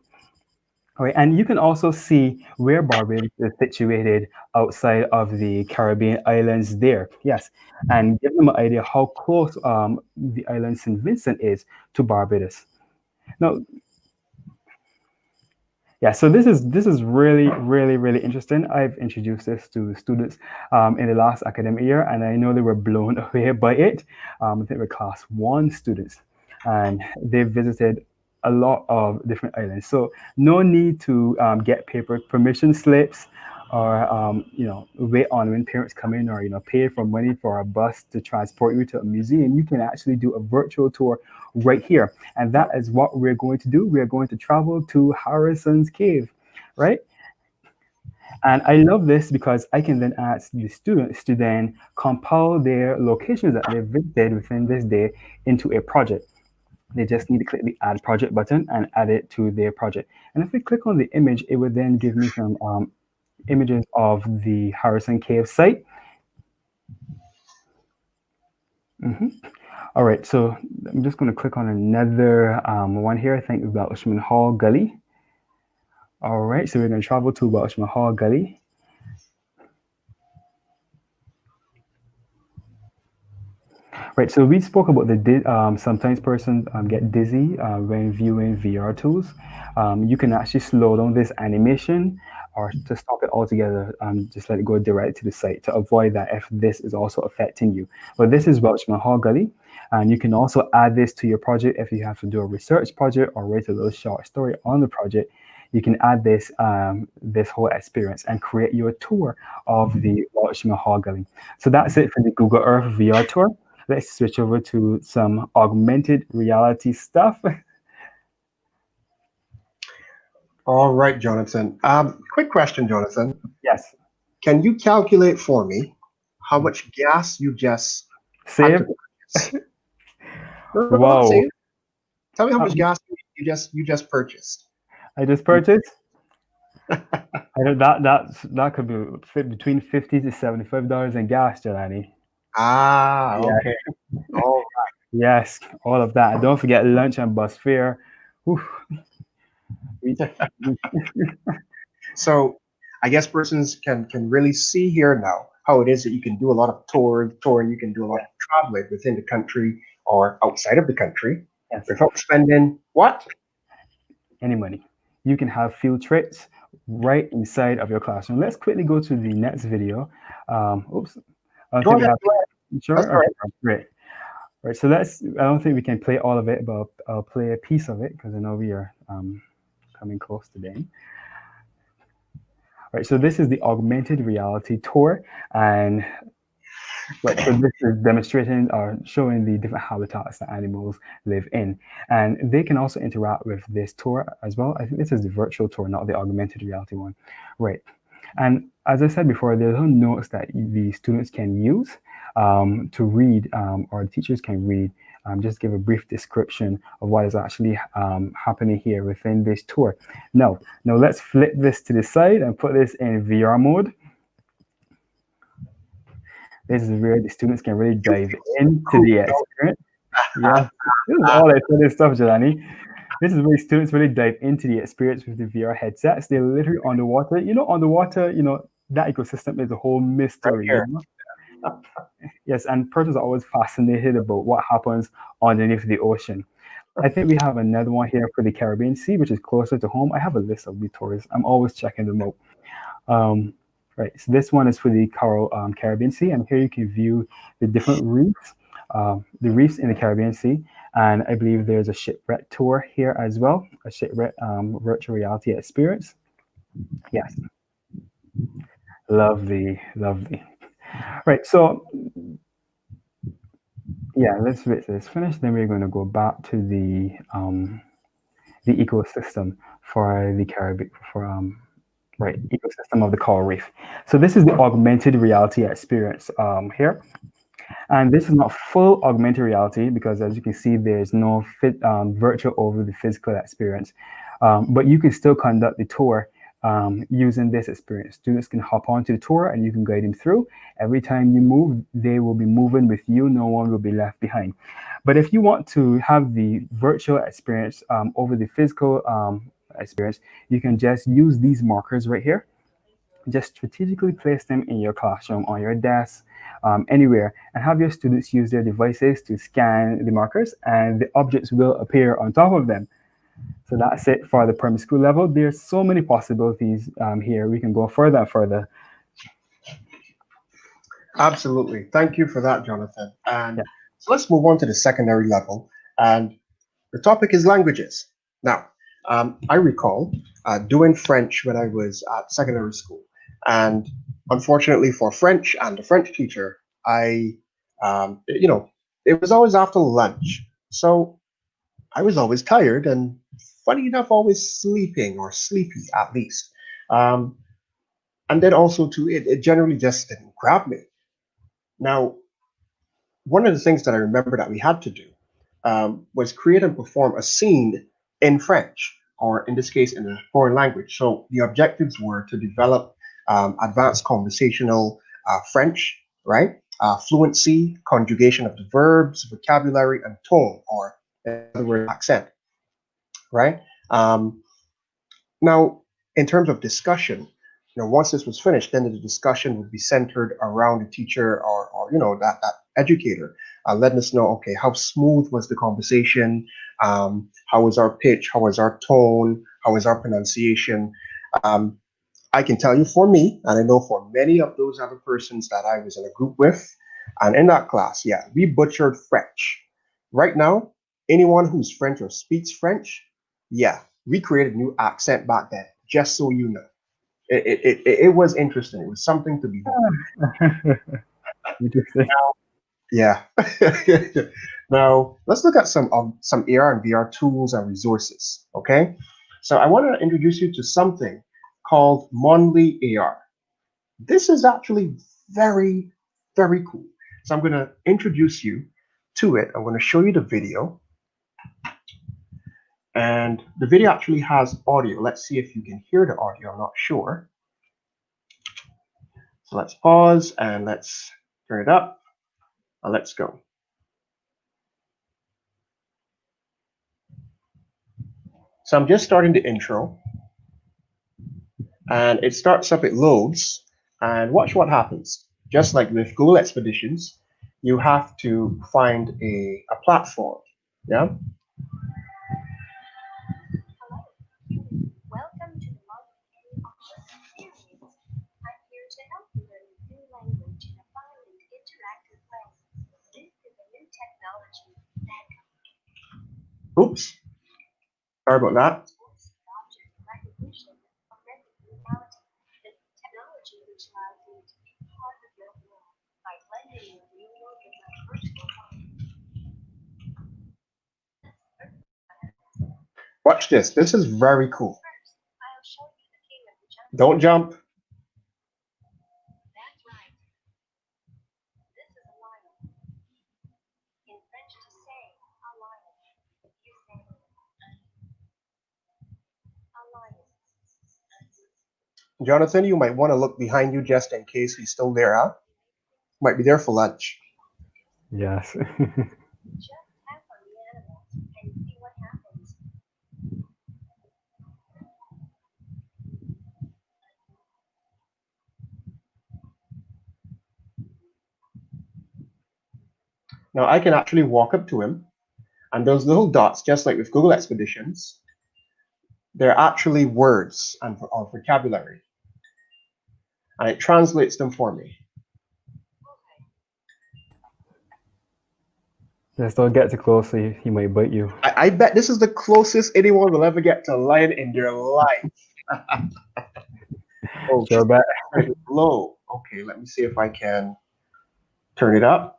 All right, and you can also see where Barbados is situated outside of the Caribbean islands there. Yes, and give them an idea how close the island St. Vincent is to Barbados. Now, yeah, so this is really interesting. I've introduced this to students in the last academic year, and I know they were blown away by it. I think we're class one students, and they visited a lot of different islands. So no need to get paper permission slips or wait on when parents come in, or pay for money for a bus to transport you to a museum. You can actually do a virtual tour right here. And that is what we're going to do. We are going to travel to Harrison's Cave, right? And I love this because I can then ask the students to then compile their locations that they've visited within this day into a project. They just need to click the add project button and add it to their project. And if we click on the image, it would then give me some images of the Harrison Cave site. Hmm. All right, so I'm just going to click on another one here. I think Welshman Hall Gully. All right, so we're going to travel to Welshman Hall Gully. Right, so we spoke about sometimes persons get dizzy when viewing VR tools. You can actually slow down this animation or to stop it altogether. Just let it go direct to the site to avoid that if this is also affecting you. But this is Welshman Hall Gully, and you can also add this to your project if you have to do a research project or write a little short story on the project. You can add this whole experience and create your tour of the Welshman Hall Gully. So that's it for the Google Earth VR tour. Let's switch over to some augmented reality stuff. All right, Jonathan. Quick question, Jonathan. Yes. Can you calculate for me how much gas you just had to Save. purchase? No, no, not Wow. save. Tell me how much Um, gas you just purchased. I just purchased. I know that could be between $50 to $75 in gas, Jelani. Ah, Yeah. okay. Oh, Yes, all of that. And don't forget lunch and bus fare. Whew, we, we, so I guess persons can really see here now how it is that you can do a lot of touring, you can do a lot yeah, of traveling within the country or outside of the country yes. without spending what? Any money. You can have field trips right inside of your classroom. Let's quickly go to the next video. Oops. I don't Go think we ahead, have. go ahead. That's Sure. all Okay. right. Great. Right. So let's. I don't think we can play all of it, but I'll play a piece of it because I know we are coming close to the end. Right. So this is the augmented reality tour, and right. So this is demonstrating or showing the different habitats that animals live in, and they can also interact with this tour as well. I think this is the virtual tour, not the augmented reality one. Right. And as I said before, there's some notes that the students can use to read, or the teachers can read. Just give a brief description of what is actually happening here within this tour. Now let's flip this to the side and put this in VR mode. This is where the students can really You dive feel so into cool, the don't experience. you? Yeah, this is all exciting stuff, Jelani. This is where students really dive into the experience with the VR headsets. They're literally on the water. On the water, that ecosystem is a whole Right mystery. here. Yes, and persons are always fascinated about what happens underneath the ocean. I think we have another one here for the Caribbean Sea, which is closer to home. I have a list of the tours. I'm always checking them out. Um, right, so this one is for the Caribbean Sea, and here you can view the different reefs, the reefs in the Caribbean Sea. And I believe there's a shipwreck tour here as well, a shipwreck virtual reality experience. Yes, lovely, lovely. Right, so yeah, let's wait till it's finished. Then we're going to go back to the ecosystem for the Caribbean for right ecosystem of the coral reef. So this is the augmented reality experience here. And this is not full augmented reality because, as you can see, there's no virtual over the physical experience. But you can still conduct the tour using this experience. Students can hop onto the tour and you can guide them through. Every time you move, they will be moving with you. No one will be left behind. But if you want to have the virtual experience over the physical experience, you can just use these markers right here. Just strategically place them in your classroom, on your desk, anywhere, and have your students use their devices to scan the markers, and the objects will appear on top of them. So that's it for the primary school level. There's so many possibilities here. We can go further and further. Absolutely. Thank you for that, Jonathan. And Yeah. so let's move on to the secondary level. And the topic is languages. Now, I recall doing French when I was at secondary school. And unfortunately for French and the French teacher, it was always after lunch. So I was always tired and, funny enough, always sleeping or sleepy at least. Um, and then also, too, it generally just didn't grab me. Now, one of the things that I remember that we had to do was create and perform a scene in French, or in this case, in a foreign language. So the objectives were to develop advanced conversational French, right? fluency, conjugation of the verbs, vocabulary, and tone, or in other words, accent, right? Um, Now, in terms of discussion, once this was finished, then the discussion would be centered around the teacher or that educator, letting us know, okay, how smooth was the conversation? How was our pitch? How was our tone? How was our pronunciation? Um, I can tell you for me, and I know for many of those other persons that I was in a group with, and in that class, yeah, we butchered French. Right now, anyone who's French or speaks French, yeah, we created a new accent back then, just so you know. It was interesting. It was something to behold. Interesting. Yeah. Now, let's look at some AR and VR tools and resources, okay? So I want to introduce you to something called Monly AR. This is actually very, very cool. So I'm going to introduce you to it. I'm going to show you the video. And the video actually has audio. Let's see if you can hear the audio. I'm not sure. So let's pause and let's turn it up. And let's go. So I'm just starting the intro. And it starts up, it loads. And watch what happens. Just like with Google Expeditions, you have to find a platform. Yeah. Welcome to the modern experience. I'm here to help you learn a new language in a fun and interactive way. This is a new technology that. Oops, sorry about that. Object recognition, augmented reality, the technology which allows you to be part of your world by blending your real world with your virtual world. Watch this. This is very cool. First, I'll show you the king of the jungle. Don't jump. That's right. This is a lion. In French, to say a lion, you say a lion. Jonathan, you might want to look behind you just in case he's still there, huh? Might be there for lunch. Yes. Just tap on the animal and see what happens. Now I can actually walk up to him, and those little dots, just like with Google Expeditions, they're actually words and or vocabulary, and it translates them for me. Just don't get too close, so he might bite you. I bet this is the closest anyone will ever get to a lion in their life. Oh, Sure bet. very low. Okay, let me see if I can turn it up.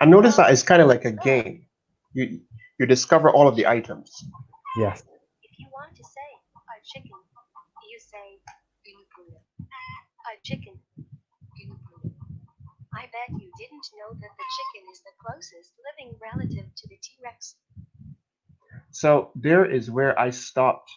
And notice that it's kind of like a game. You discover all of the items. Yes. If you want to say a chicken, you say une poule. A chicken, une poule. I bet you didn't know that the chicken is the closest living relative to the T-Rex. So there is where I stopped.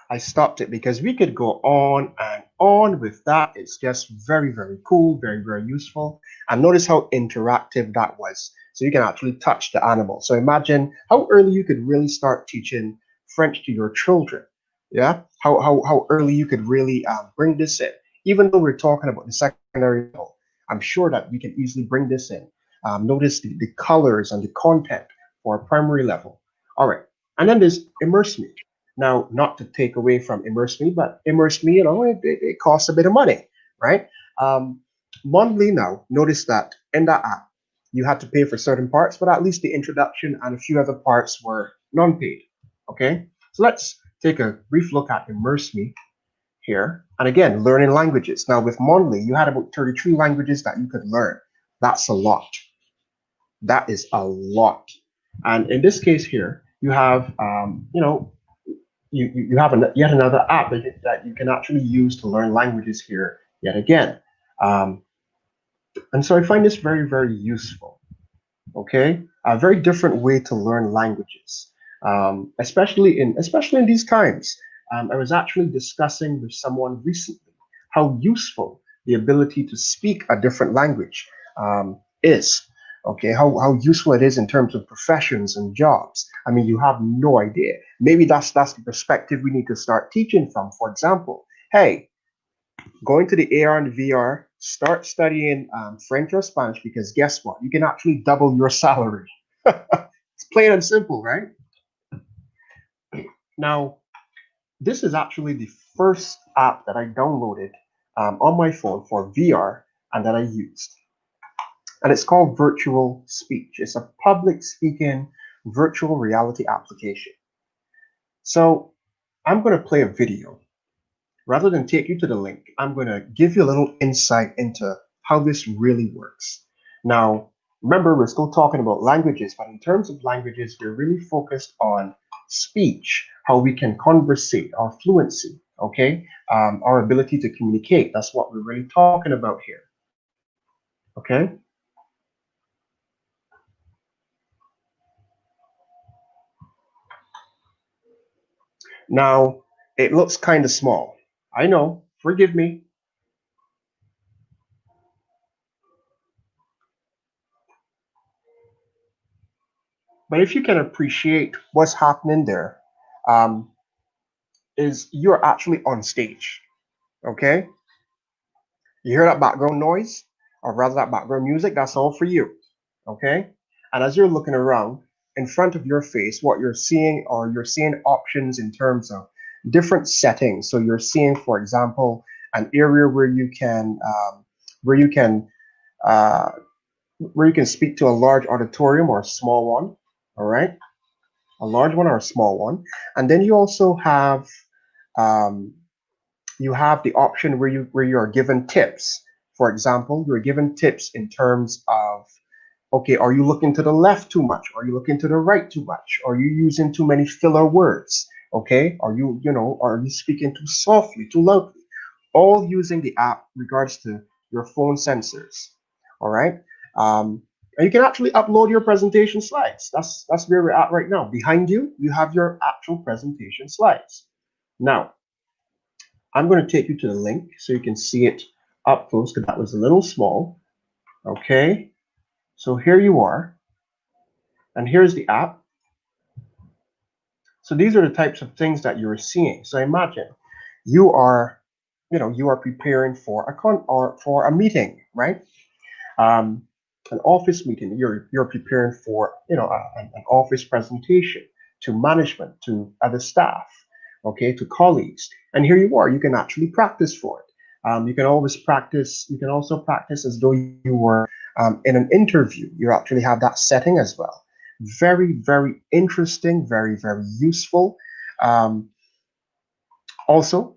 I stopped it because we could go on and on with that. It's just very, very cool, very, very useful. And notice how interactive that was. So you can actually touch the animal. So imagine how early you could really start teaching French to your children. Yeah, how early you could really bring this in. Even though we're talking about the secondary level, I'm sure that we can easily bring this in. Notice the colors and the content for a primary level. All right, and then there's Immerse Me. Now, not to take away from Immerse Me, but Immerse Me, it costs a bit of money, right? Monthly now, notice that in that app, you had to pay for certain parts, but at least the introduction and a few other parts were non-paid, okay? So let's take a brief look at Immerse Me here. And again, learning languages. Now with Monthly, you had about 33 languages that you could learn. That's a lot. That is a lot. And in this case here, you have, you have yet another app that you can actually use to learn languages here yet again. And so I find this very, very useful. Okay, a very different way to learn languages. especially in these times. I was actually discussing with someone recently how useful the ability to speak a different language is. Okay, how useful it is in terms of professions and jobs. I mean, you have no idea. Maybe that's the perspective we need to start teaching from. For example, hey, go into the AR and VR, start studying French or Spanish because guess what? You can actually double your salary. It's plain and simple, right? Now, this is actually the first app that I downloaded on my phone for VR and that I used. And it's called Virtual Speech. It's a public speaking virtual reality application. So I'm going to play a video. Rather than take you to the link, I'm going to give you a little insight into how this really works. Now, remember, we're still talking about languages, but in terms of languages, we're really focused on speech, how we can conversate, our fluency, okay? Our ability to communicate. That's what we're really talking about here, okay? Now, it looks kind of small. I know, forgive me. But if you can appreciate what's happening there, um, is you're actually on stage, okay? You hear that background noise, or rather that background music, that's all for you, okay? And as you're looking around, in front of your face, what you're seeing, or you're seeing options in terms of different settings. So you're seeing, for example, an area where you can, uh, where you can speak to a large auditorium or a small one, all right? A large one or a small one. And then um, you have the option where you are given tips. For example, you're given tips in terms of, okay, are you looking to the left too much? Are you looking to the right too much? Are you using too many filler words? Okay, are you speaking too softly, too loudly? All using the app regards to your phone sensors. All right. And you can actually upload your presentation slides. That's where we're at right now. Behind you, you have your actual presentation slides. Now, I'm going to take you to the link so you can see it up close because that was a little small. Okay, so here you are, and here's the app. So these are the types of things that you're seeing. So imagine you are, you are preparing for a meeting, right? Um, an office meeting. You're preparing for, an office presentation to management, to other staff, okay, to colleagues. And here you are. You can actually practice for it. You can always practice. You can also practice as though you were in an interview. You actually have that setting as well. Very, very interesting. Very, very useful. Um, Also,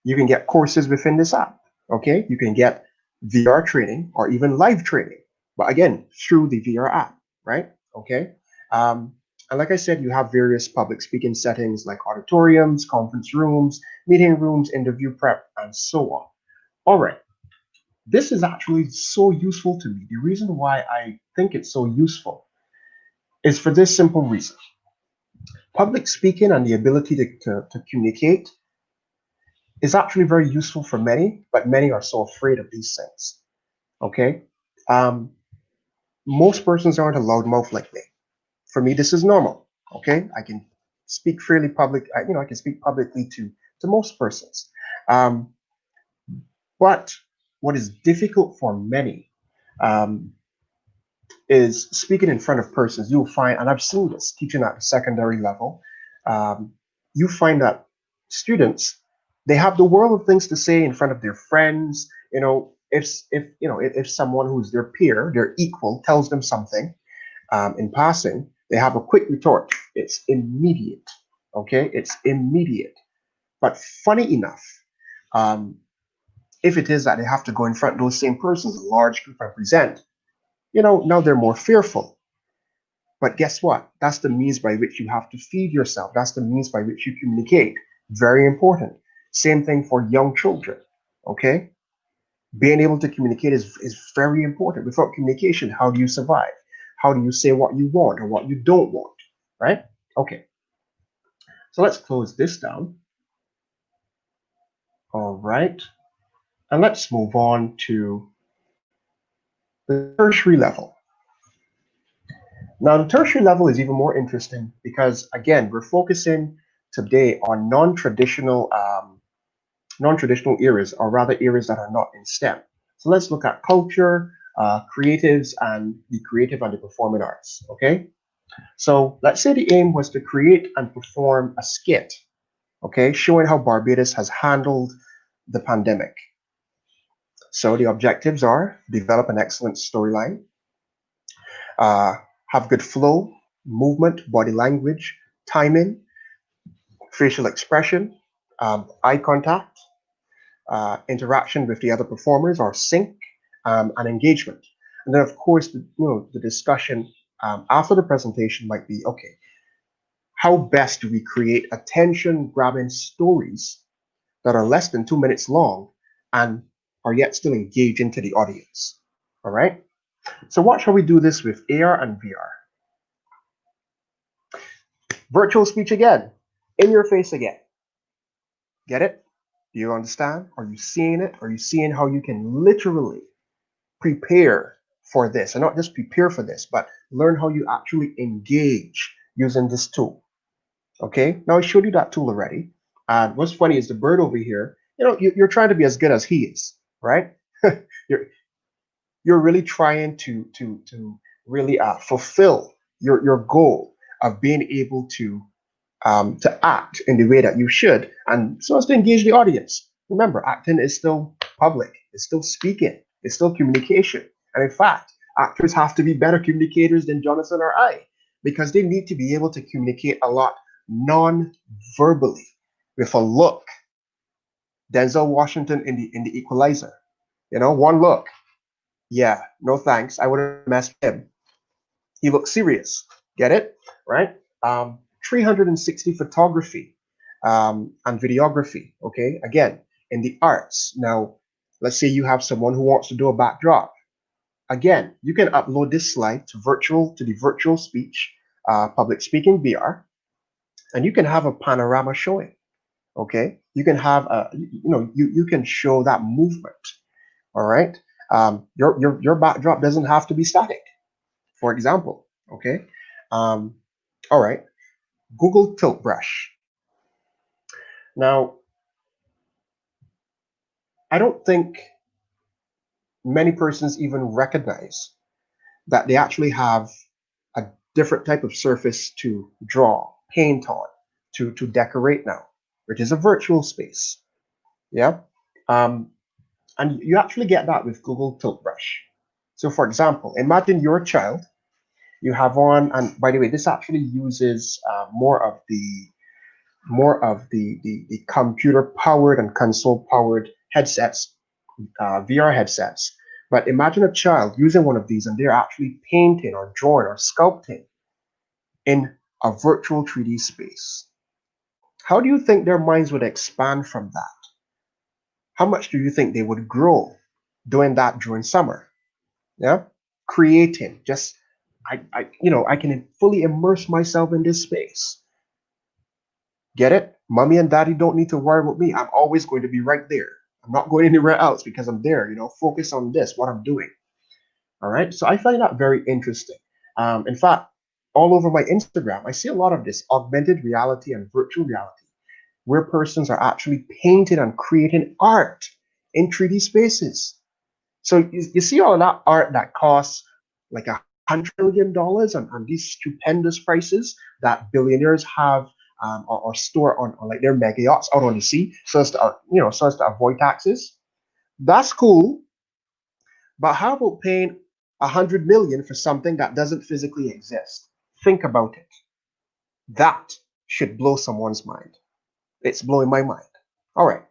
you can get courses within this app. Okay, you can get VR training or even live training, but again, through the VR app, right? Okay. Um, and like I said, you have various public speaking settings like auditoriums, conference rooms, meeting rooms, interview prep, and so on. All right. This is actually so useful to me. The reason why I think it's so useful is for this simple reason. Public speaking and the ability to communicate is actually very useful for many, but many are so afraid of these things. Okay. Um, Most persons aren't a loudmouth like me. For me, this is normal. Okay. I can speak freely public. I can speak publicly to most persons. Um, but what is difficult for many um, is speaking in front of persons. You'll find, and I've seen this teaching at the secondary level. Um, you find that students, they have the world of things to say in front of their friends. If someone who's their peer, their equal, tells them something in passing, they have a quick retort. It's immediate. Okay, it's immediate. But funny enough, um, if it is that they have to go in front of those same persons, a large group, and present, now they're more fearful. But guess what? That's the means by which you have to feed yourself. That's the means by which you communicate. Very important. Same thing for young children. Okay? Being able to communicate is very important. Without communication, how do you survive? How do you say what you want or what you don't want? Right? Okay. So let's close this down. All right. And let's move on to the tertiary level. Now, the tertiary level is even more interesting because, again, we're focusing today on non-traditional areas, or rather areas that are not in STEM. So let's look at culture, creatives, and the performing arts. Okay. So let's say the aim was to create and perform a skit, okay, showing how Barbados has handled the pandemic. So the objectives are develop an excellent storyline, uh, have good flow, movement, body language, timing, facial expression, eye contact, interaction with the other performers or sync, and engagement. And then, of course, the discussion after the presentation might be, okay, how best do we create attention-grabbing stories that are less than 2 minutes long and are yet still engaging to the audience? All right. So watch how we do this with AR and VR. Virtual speech again, in your face again. Get it? Do you understand? Are you seeing it? Are you seeing how you can literally prepare for this? And not just prepare for this, but learn how you actually engage using this tool. Okay, now I showed you that tool already. And what's funny is the bird over here, you're trying to be as good as he is, right? you're you're really trying to really fulfill your goal of being able to act in the way that you should, and so as to engage the audience. Remember, acting is still public, it's still speaking, it's still communication. And in fact, actors have to be better communicators than Jonathan or I, because they need to be able to communicate a lot non-verbally with a look. Denzel Washington in the Equalizer, one look. Yeah, no thanks. I would have messed with him. He looks serious. Get it? Right? 360 photography and videography. Okay. Again, in the arts. Now, let's say you have someone who wants to do a backdrop. Again, you can upload this slide to the virtual speech, public speaking VR, and you can have a panorama showing. Okay. You can have you can show that movement. All right. Your backdrop doesn't have to be static, for example. Okay. All right. Google Tilt Brush. Now, I don't think many persons even recognize that they actually have a different type of surface to draw, paint on, to decorate now, which is a virtual space. Yeah. And you actually get that with Google Tilt Brush. So, for example, imagine your child. You have on, and by the way, this actually uses more of the computer powered and console powered headsets, VR headsets. But imagine a child using one of these and they're actually painting or drawing or sculpting in a virtual 3D space. How do you think their minds would expand from that? How much do you think they would grow doing that during summer? Yeah, creating. Just I can fully immerse myself in this space. Get it? Mommy and daddy don't need to worry about me. I'm always going to be right there. I'm not going anywhere else because I'm there. Focus on this, what I'm doing. All right. So I find that very interesting. In fact, all over my Instagram, I see a lot of this augmented reality and virtual reality, where persons are actually painting and creating art in 3D spaces. So you see all of that art that costs like $100 million and these stupendous prices that billionaires have or store on like their mega yachts out on the sea, so as to avoid taxes. That's cool, but how about paying $100 million for something that doesn't physically exist? Think about it. That should blow someone's mind. It's blowing my mind. All right.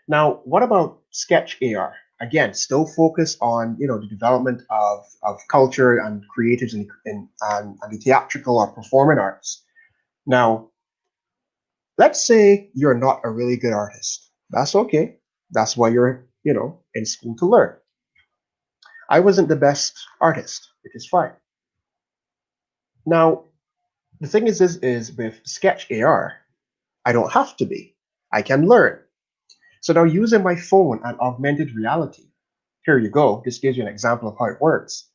Now, what about Sketch AR? Again, still focused on the development of culture and creatives and the theatrical or performing arts. Now, let's say you're not a really good artist. That's okay. That's why you're in school to learn. I wasn't the best artist, which is fine. Now, the thing is with Sketch AR, I don't have to be. I can learn. So now using my phone and augmented reality, here you go. This gives you an example of how it works.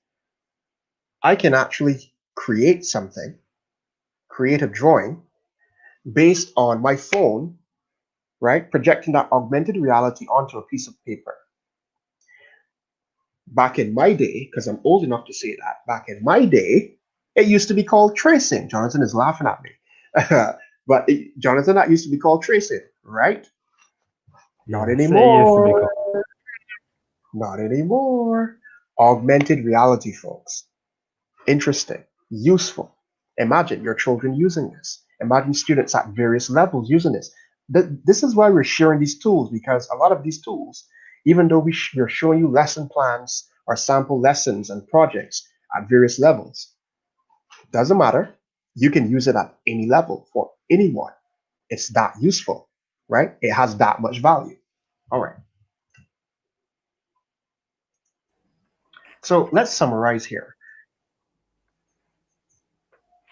I can actually create something, create a drawing based on my phone, right? Projecting that augmented reality onto a piece of paper. Back in my day, because I'm old enough to say that, back in my day, it used to be called tracing. Jonathan is laughing at me. Jonathan, that used to be called tracing, right? Not Yes, it used to be anymore. called. Not anymore. Augmented reality, folks. Interesting, useful. Imagine your children using this. Imagine students at various levels using this. This is why we're sharing these tools, because a lot of these tools, even though we're showing you lesson plans or sample lessons and projects at various levels, doesn't matter. You can use it at any level for anyone. It's that useful, right? It has that much value. All right. So let's summarize here.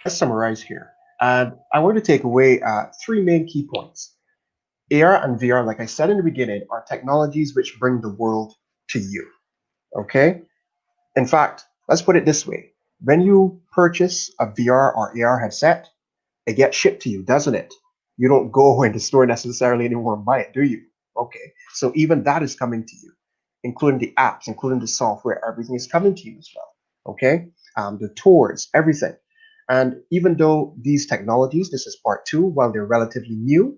Let's summarize here. And I want to take away three main key points. AR and VR, like I said in the beginning, are technologies which bring the world to you. Okay? In fact, let's put it this way. When you purchase a VR or AR headset, it gets shipped to you, doesn't it? You don't go in the store necessarily anymore and buy it, do you? Okay. So even that is coming to you, including the apps, including the software, everything is coming to you as well. Okay. The tours, everything. And even though these technologies, this is part two, while they're relatively new,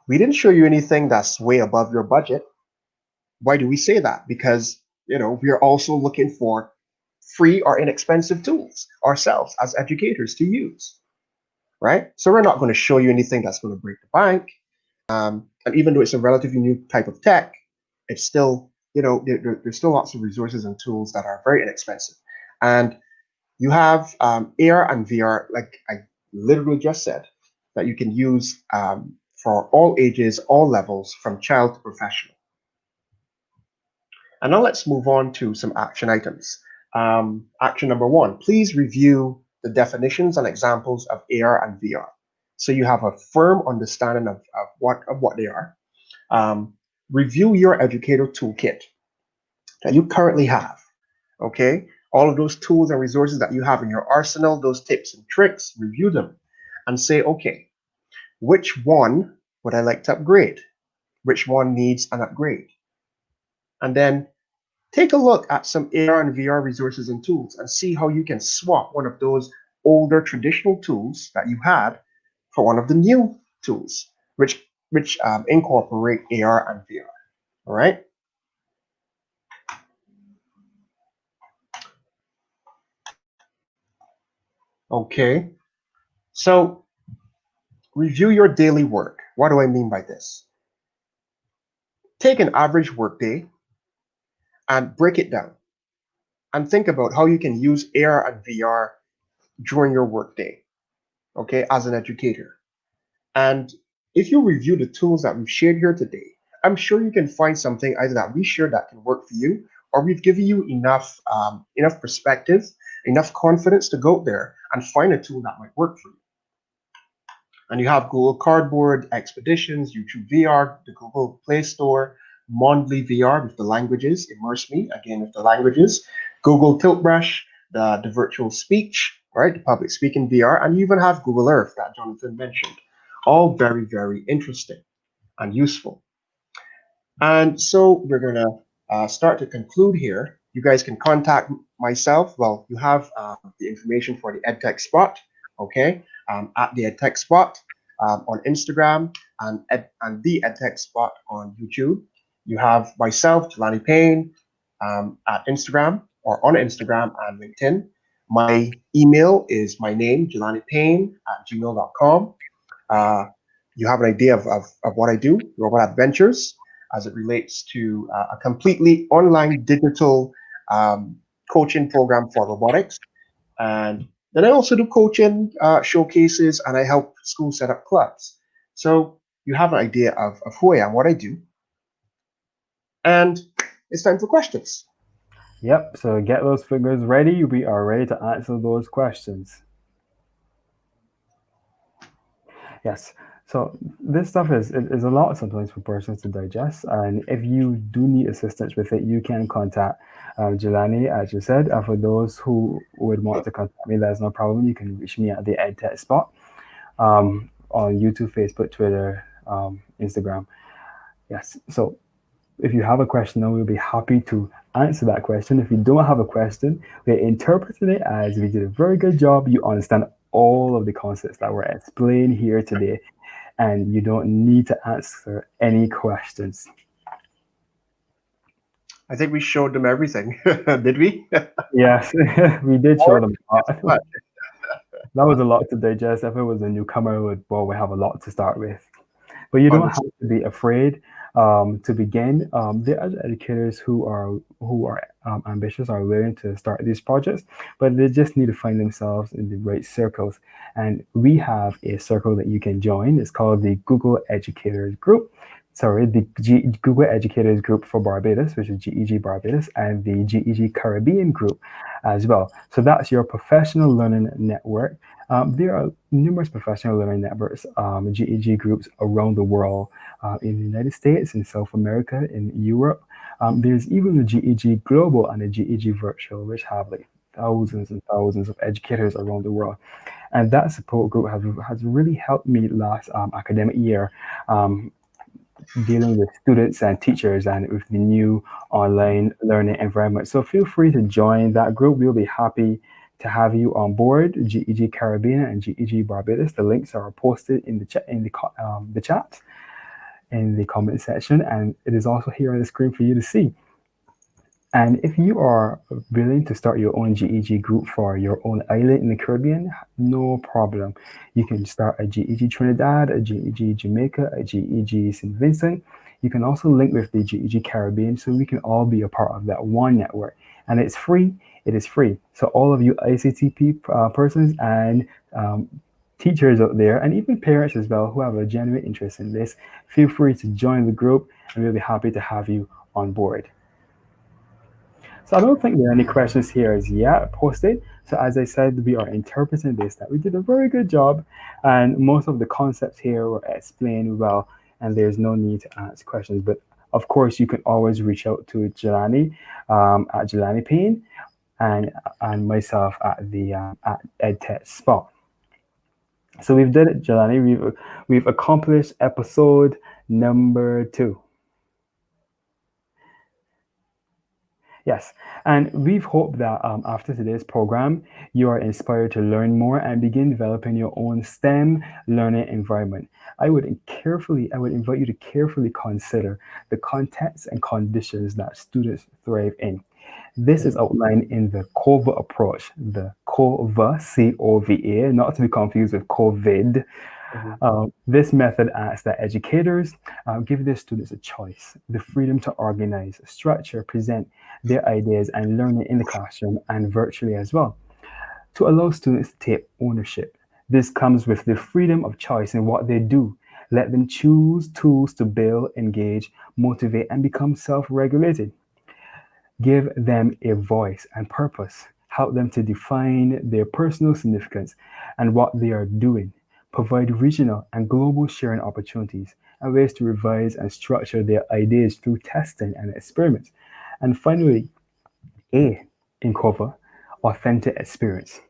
we didn't show you anything that's way above your budget. Why do we say that? Because, we're also looking for free or inexpensive tools ourselves as educators to use, right? So we're not going to show you anything that's going to break the bank. And even though it's a relatively new type of tech, it's still, there's still lots of resources and tools that are very inexpensive. And you have AR and VR, like I literally just said, that you can use for all ages, all levels, from child to professional. And now let's move on to some action items. Action number one, please review the definitions and examples of AR and VR. So you have a firm understanding of what they are. Review your educator toolkit that you currently have. Okay, all of those tools and resources that you have in your arsenal, those tips and tricks, review them and say, okay, which one would I like to upgrade? Which one needs an upgrade? And then take a look at some AR and VR resources and tools and see how you can swap one of those older traditional tools that you had for one of the new tools, which incorporate AR and VR. All right. Okay. So review your daily work. What do I mean by this? Take an average workday and break it down and think about how you can use AR and VR during your workday, okay, as an educator. And if you review the tools that we've shared here today, I'm sure you can find something either that we shared that can work for you, or we've given you enough perspective, enough confidence to go out there and find a tool that might work for you. And you have Google Cardboard, Expeditions, YouTube VR, the Google Play Store, Mondly VR with the languages, Immerse Me, again with the languages, Google Tilt Brush, the virtual speech, right, the public speaking VR, and you even have Google Earth that Jonathan mentioned. All very, very interesting and useful. And so we're going to start to conclude here. You guys can contact myself. Well, you have the information for the EdTech Spot, okay, at the EdTech Spot on Instagram and the EdTech Spot on YouTube. You have myself, Jelani Payne, at Instagram or on Instagram and LinkedIn. My email is my name, jelanipayne@gmail.com. Uh, you have an idea of what I do, Robot Adventures, as it relates to a completely online digital um, coaching program for robotics. And then I also do coaching showcases and I help schools set up clubs. So you have an idea of who I am, what I do. And it's time for questions. Yep, so get those figures ready. We are ready to answer those questions. Yes. So this stuff is a lot sometimes for persons to digest, and if you do need assistance with it, you can contact Jelani, as you said. For those who would want to contact me, that's no problem. You can reach me at the EdTech Spot on YouTube, Facebook, Twitter, Instagram. Yes. So if you have a question, then we'll be happy to answer that question. If you don't have a question, we're interpreting it as we did a very good job. You understand all of the concepts that were explained here today, and you don't need to answer any questions. I think we showed them everything, did we? Yes, we did show Or them a guess lot. what? That was a lot to digest. If it was a newcomer, well, we have a lot to start with. But you don't have Understood. to be afraid to begin. There are educators who are ambitious, are willing to start these projects, but they just need to find themselves in the right circles. And we have a circle that you can join. It's called the Google Educators Group. Sorry, the Google Educators Group for Barbados, which is GEG Barbados, and the GEG Caribbean Group as well. So that's your professional learning network. There are numerous professional learning networks, GEG groups around the world, in the United States, in South America, in Europe. There's even the GEG Global and the GEG Virtual, which have like thousands and thousands of educators around the world. And that support group has really helped me last academic year, um, dealing with students and teachers and with the new online learning environment. So feel free to join that group. We'll be happy to have you on board. GEG Caribbean and GEG Barbados. The links are posted in the chat the chat in the comment section, and it is also here on the screen for you to see. And if you are willing to start your own GEG group for your own island in the Caribbean, no problem. You can start a GEG Trinidad, a GEG Jamaica, a GEG St. Vincent. You can also link with the GEG Caribbean so we can all be a part of that one network. And it's free. It is free. So all of you ICTP persons and teachers out there, and even parents as well who have a genuine interest in this, feel free to join the group, and we'll be happy to have you on board. So I don't think there are any questions here as yet posted. So as I said, we are interpreting this, that we did a very good job, and most of the concepts here were explained well, and there's no need to ask questions. But of course, you can always reach out to Jelani at Jelani Payne and myself at EdTech Spot. So we've done it, Jelani. We've accomplished episode number 2. Yes, and we've hoped that after today's program, you are inspired to learn more and begin developing your own STEM learning environment. I would invite you to carefully consider the contexts and conditions that students thrive in. This is outlined in the COVA approach, the COVA, COVA, not to be confused with COVID. Mhm. This method asks that educators give their students a choice, the freedom to organize, structure, present their ideas, and learn it in the classroom and virtually as well, to allow students to take ownership. This comes with the freedom of choice in what they do. Let them choose tools to build, engage, motivate, and become self regulated. Give them a voice and purpose. Help them to define their personal significance and what they are doing. Provide regional and global sharing opportunities and ways to revise and structure their ideas through testing and experiments. And finally, A in cover, authentic experience.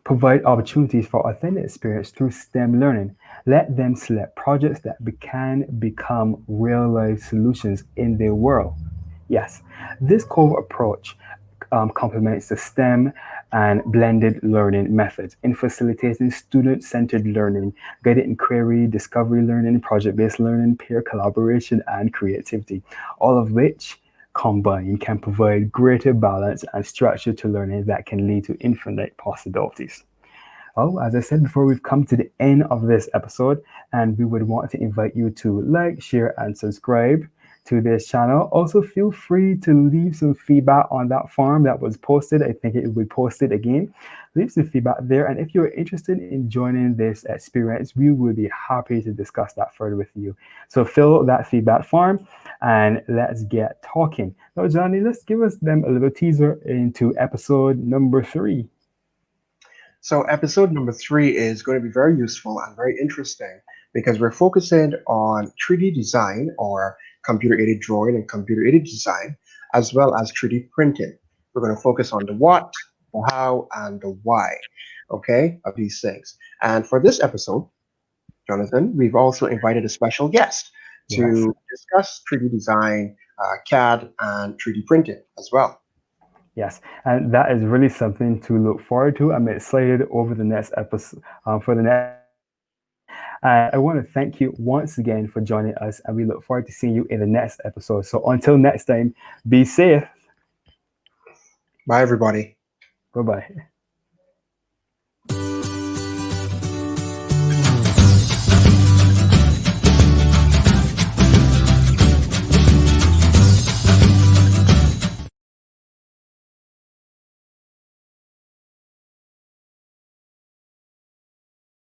Provide opportunities for authentic experience through STEM learning. Let them select projects that can become real life solutions in their world. Yes, this core approach complements the STEM and blended learning methods in facilitating student centered learning, guided inquiry, discovery learning, project based learning, peer collaboration, and creativity, all of which combined can provide greater balance and structure to learning that can lead to infinite possibilities. Oh, as I said before, we've come to the end of this episode, and we would want to invite you to like, share, and subscribe to this channel. Also, feel free to leave some feedback on that form that was posted. I think it will be posted again. Leave some feedback there, and if you're interested in joining this experience, we will be happy to discuss that further with you. So fill out that feedback form, and let's get talking. Now, Johnny, let's give us them a little teaser into episode number 3. So episode number 3 is going to be very useful and very interesting because we're focusing on 3D design or computer aided drawing and computer aided design, as well as 3D printing. We're going to focus on the what, the how, and the why, okay, of these things. And for this episode, Jonathan, we've also invited a special guest Yes. to discuss 3D design, CAD, and 3D printing as well. Yes, and that is really something to look forward to. I'm excited over the next episode for the next episode. And I want to thank you once again for joining us, and we look forward to seeing you in the next episode. So until next time, be safe. Bye, everybody. Bye bye.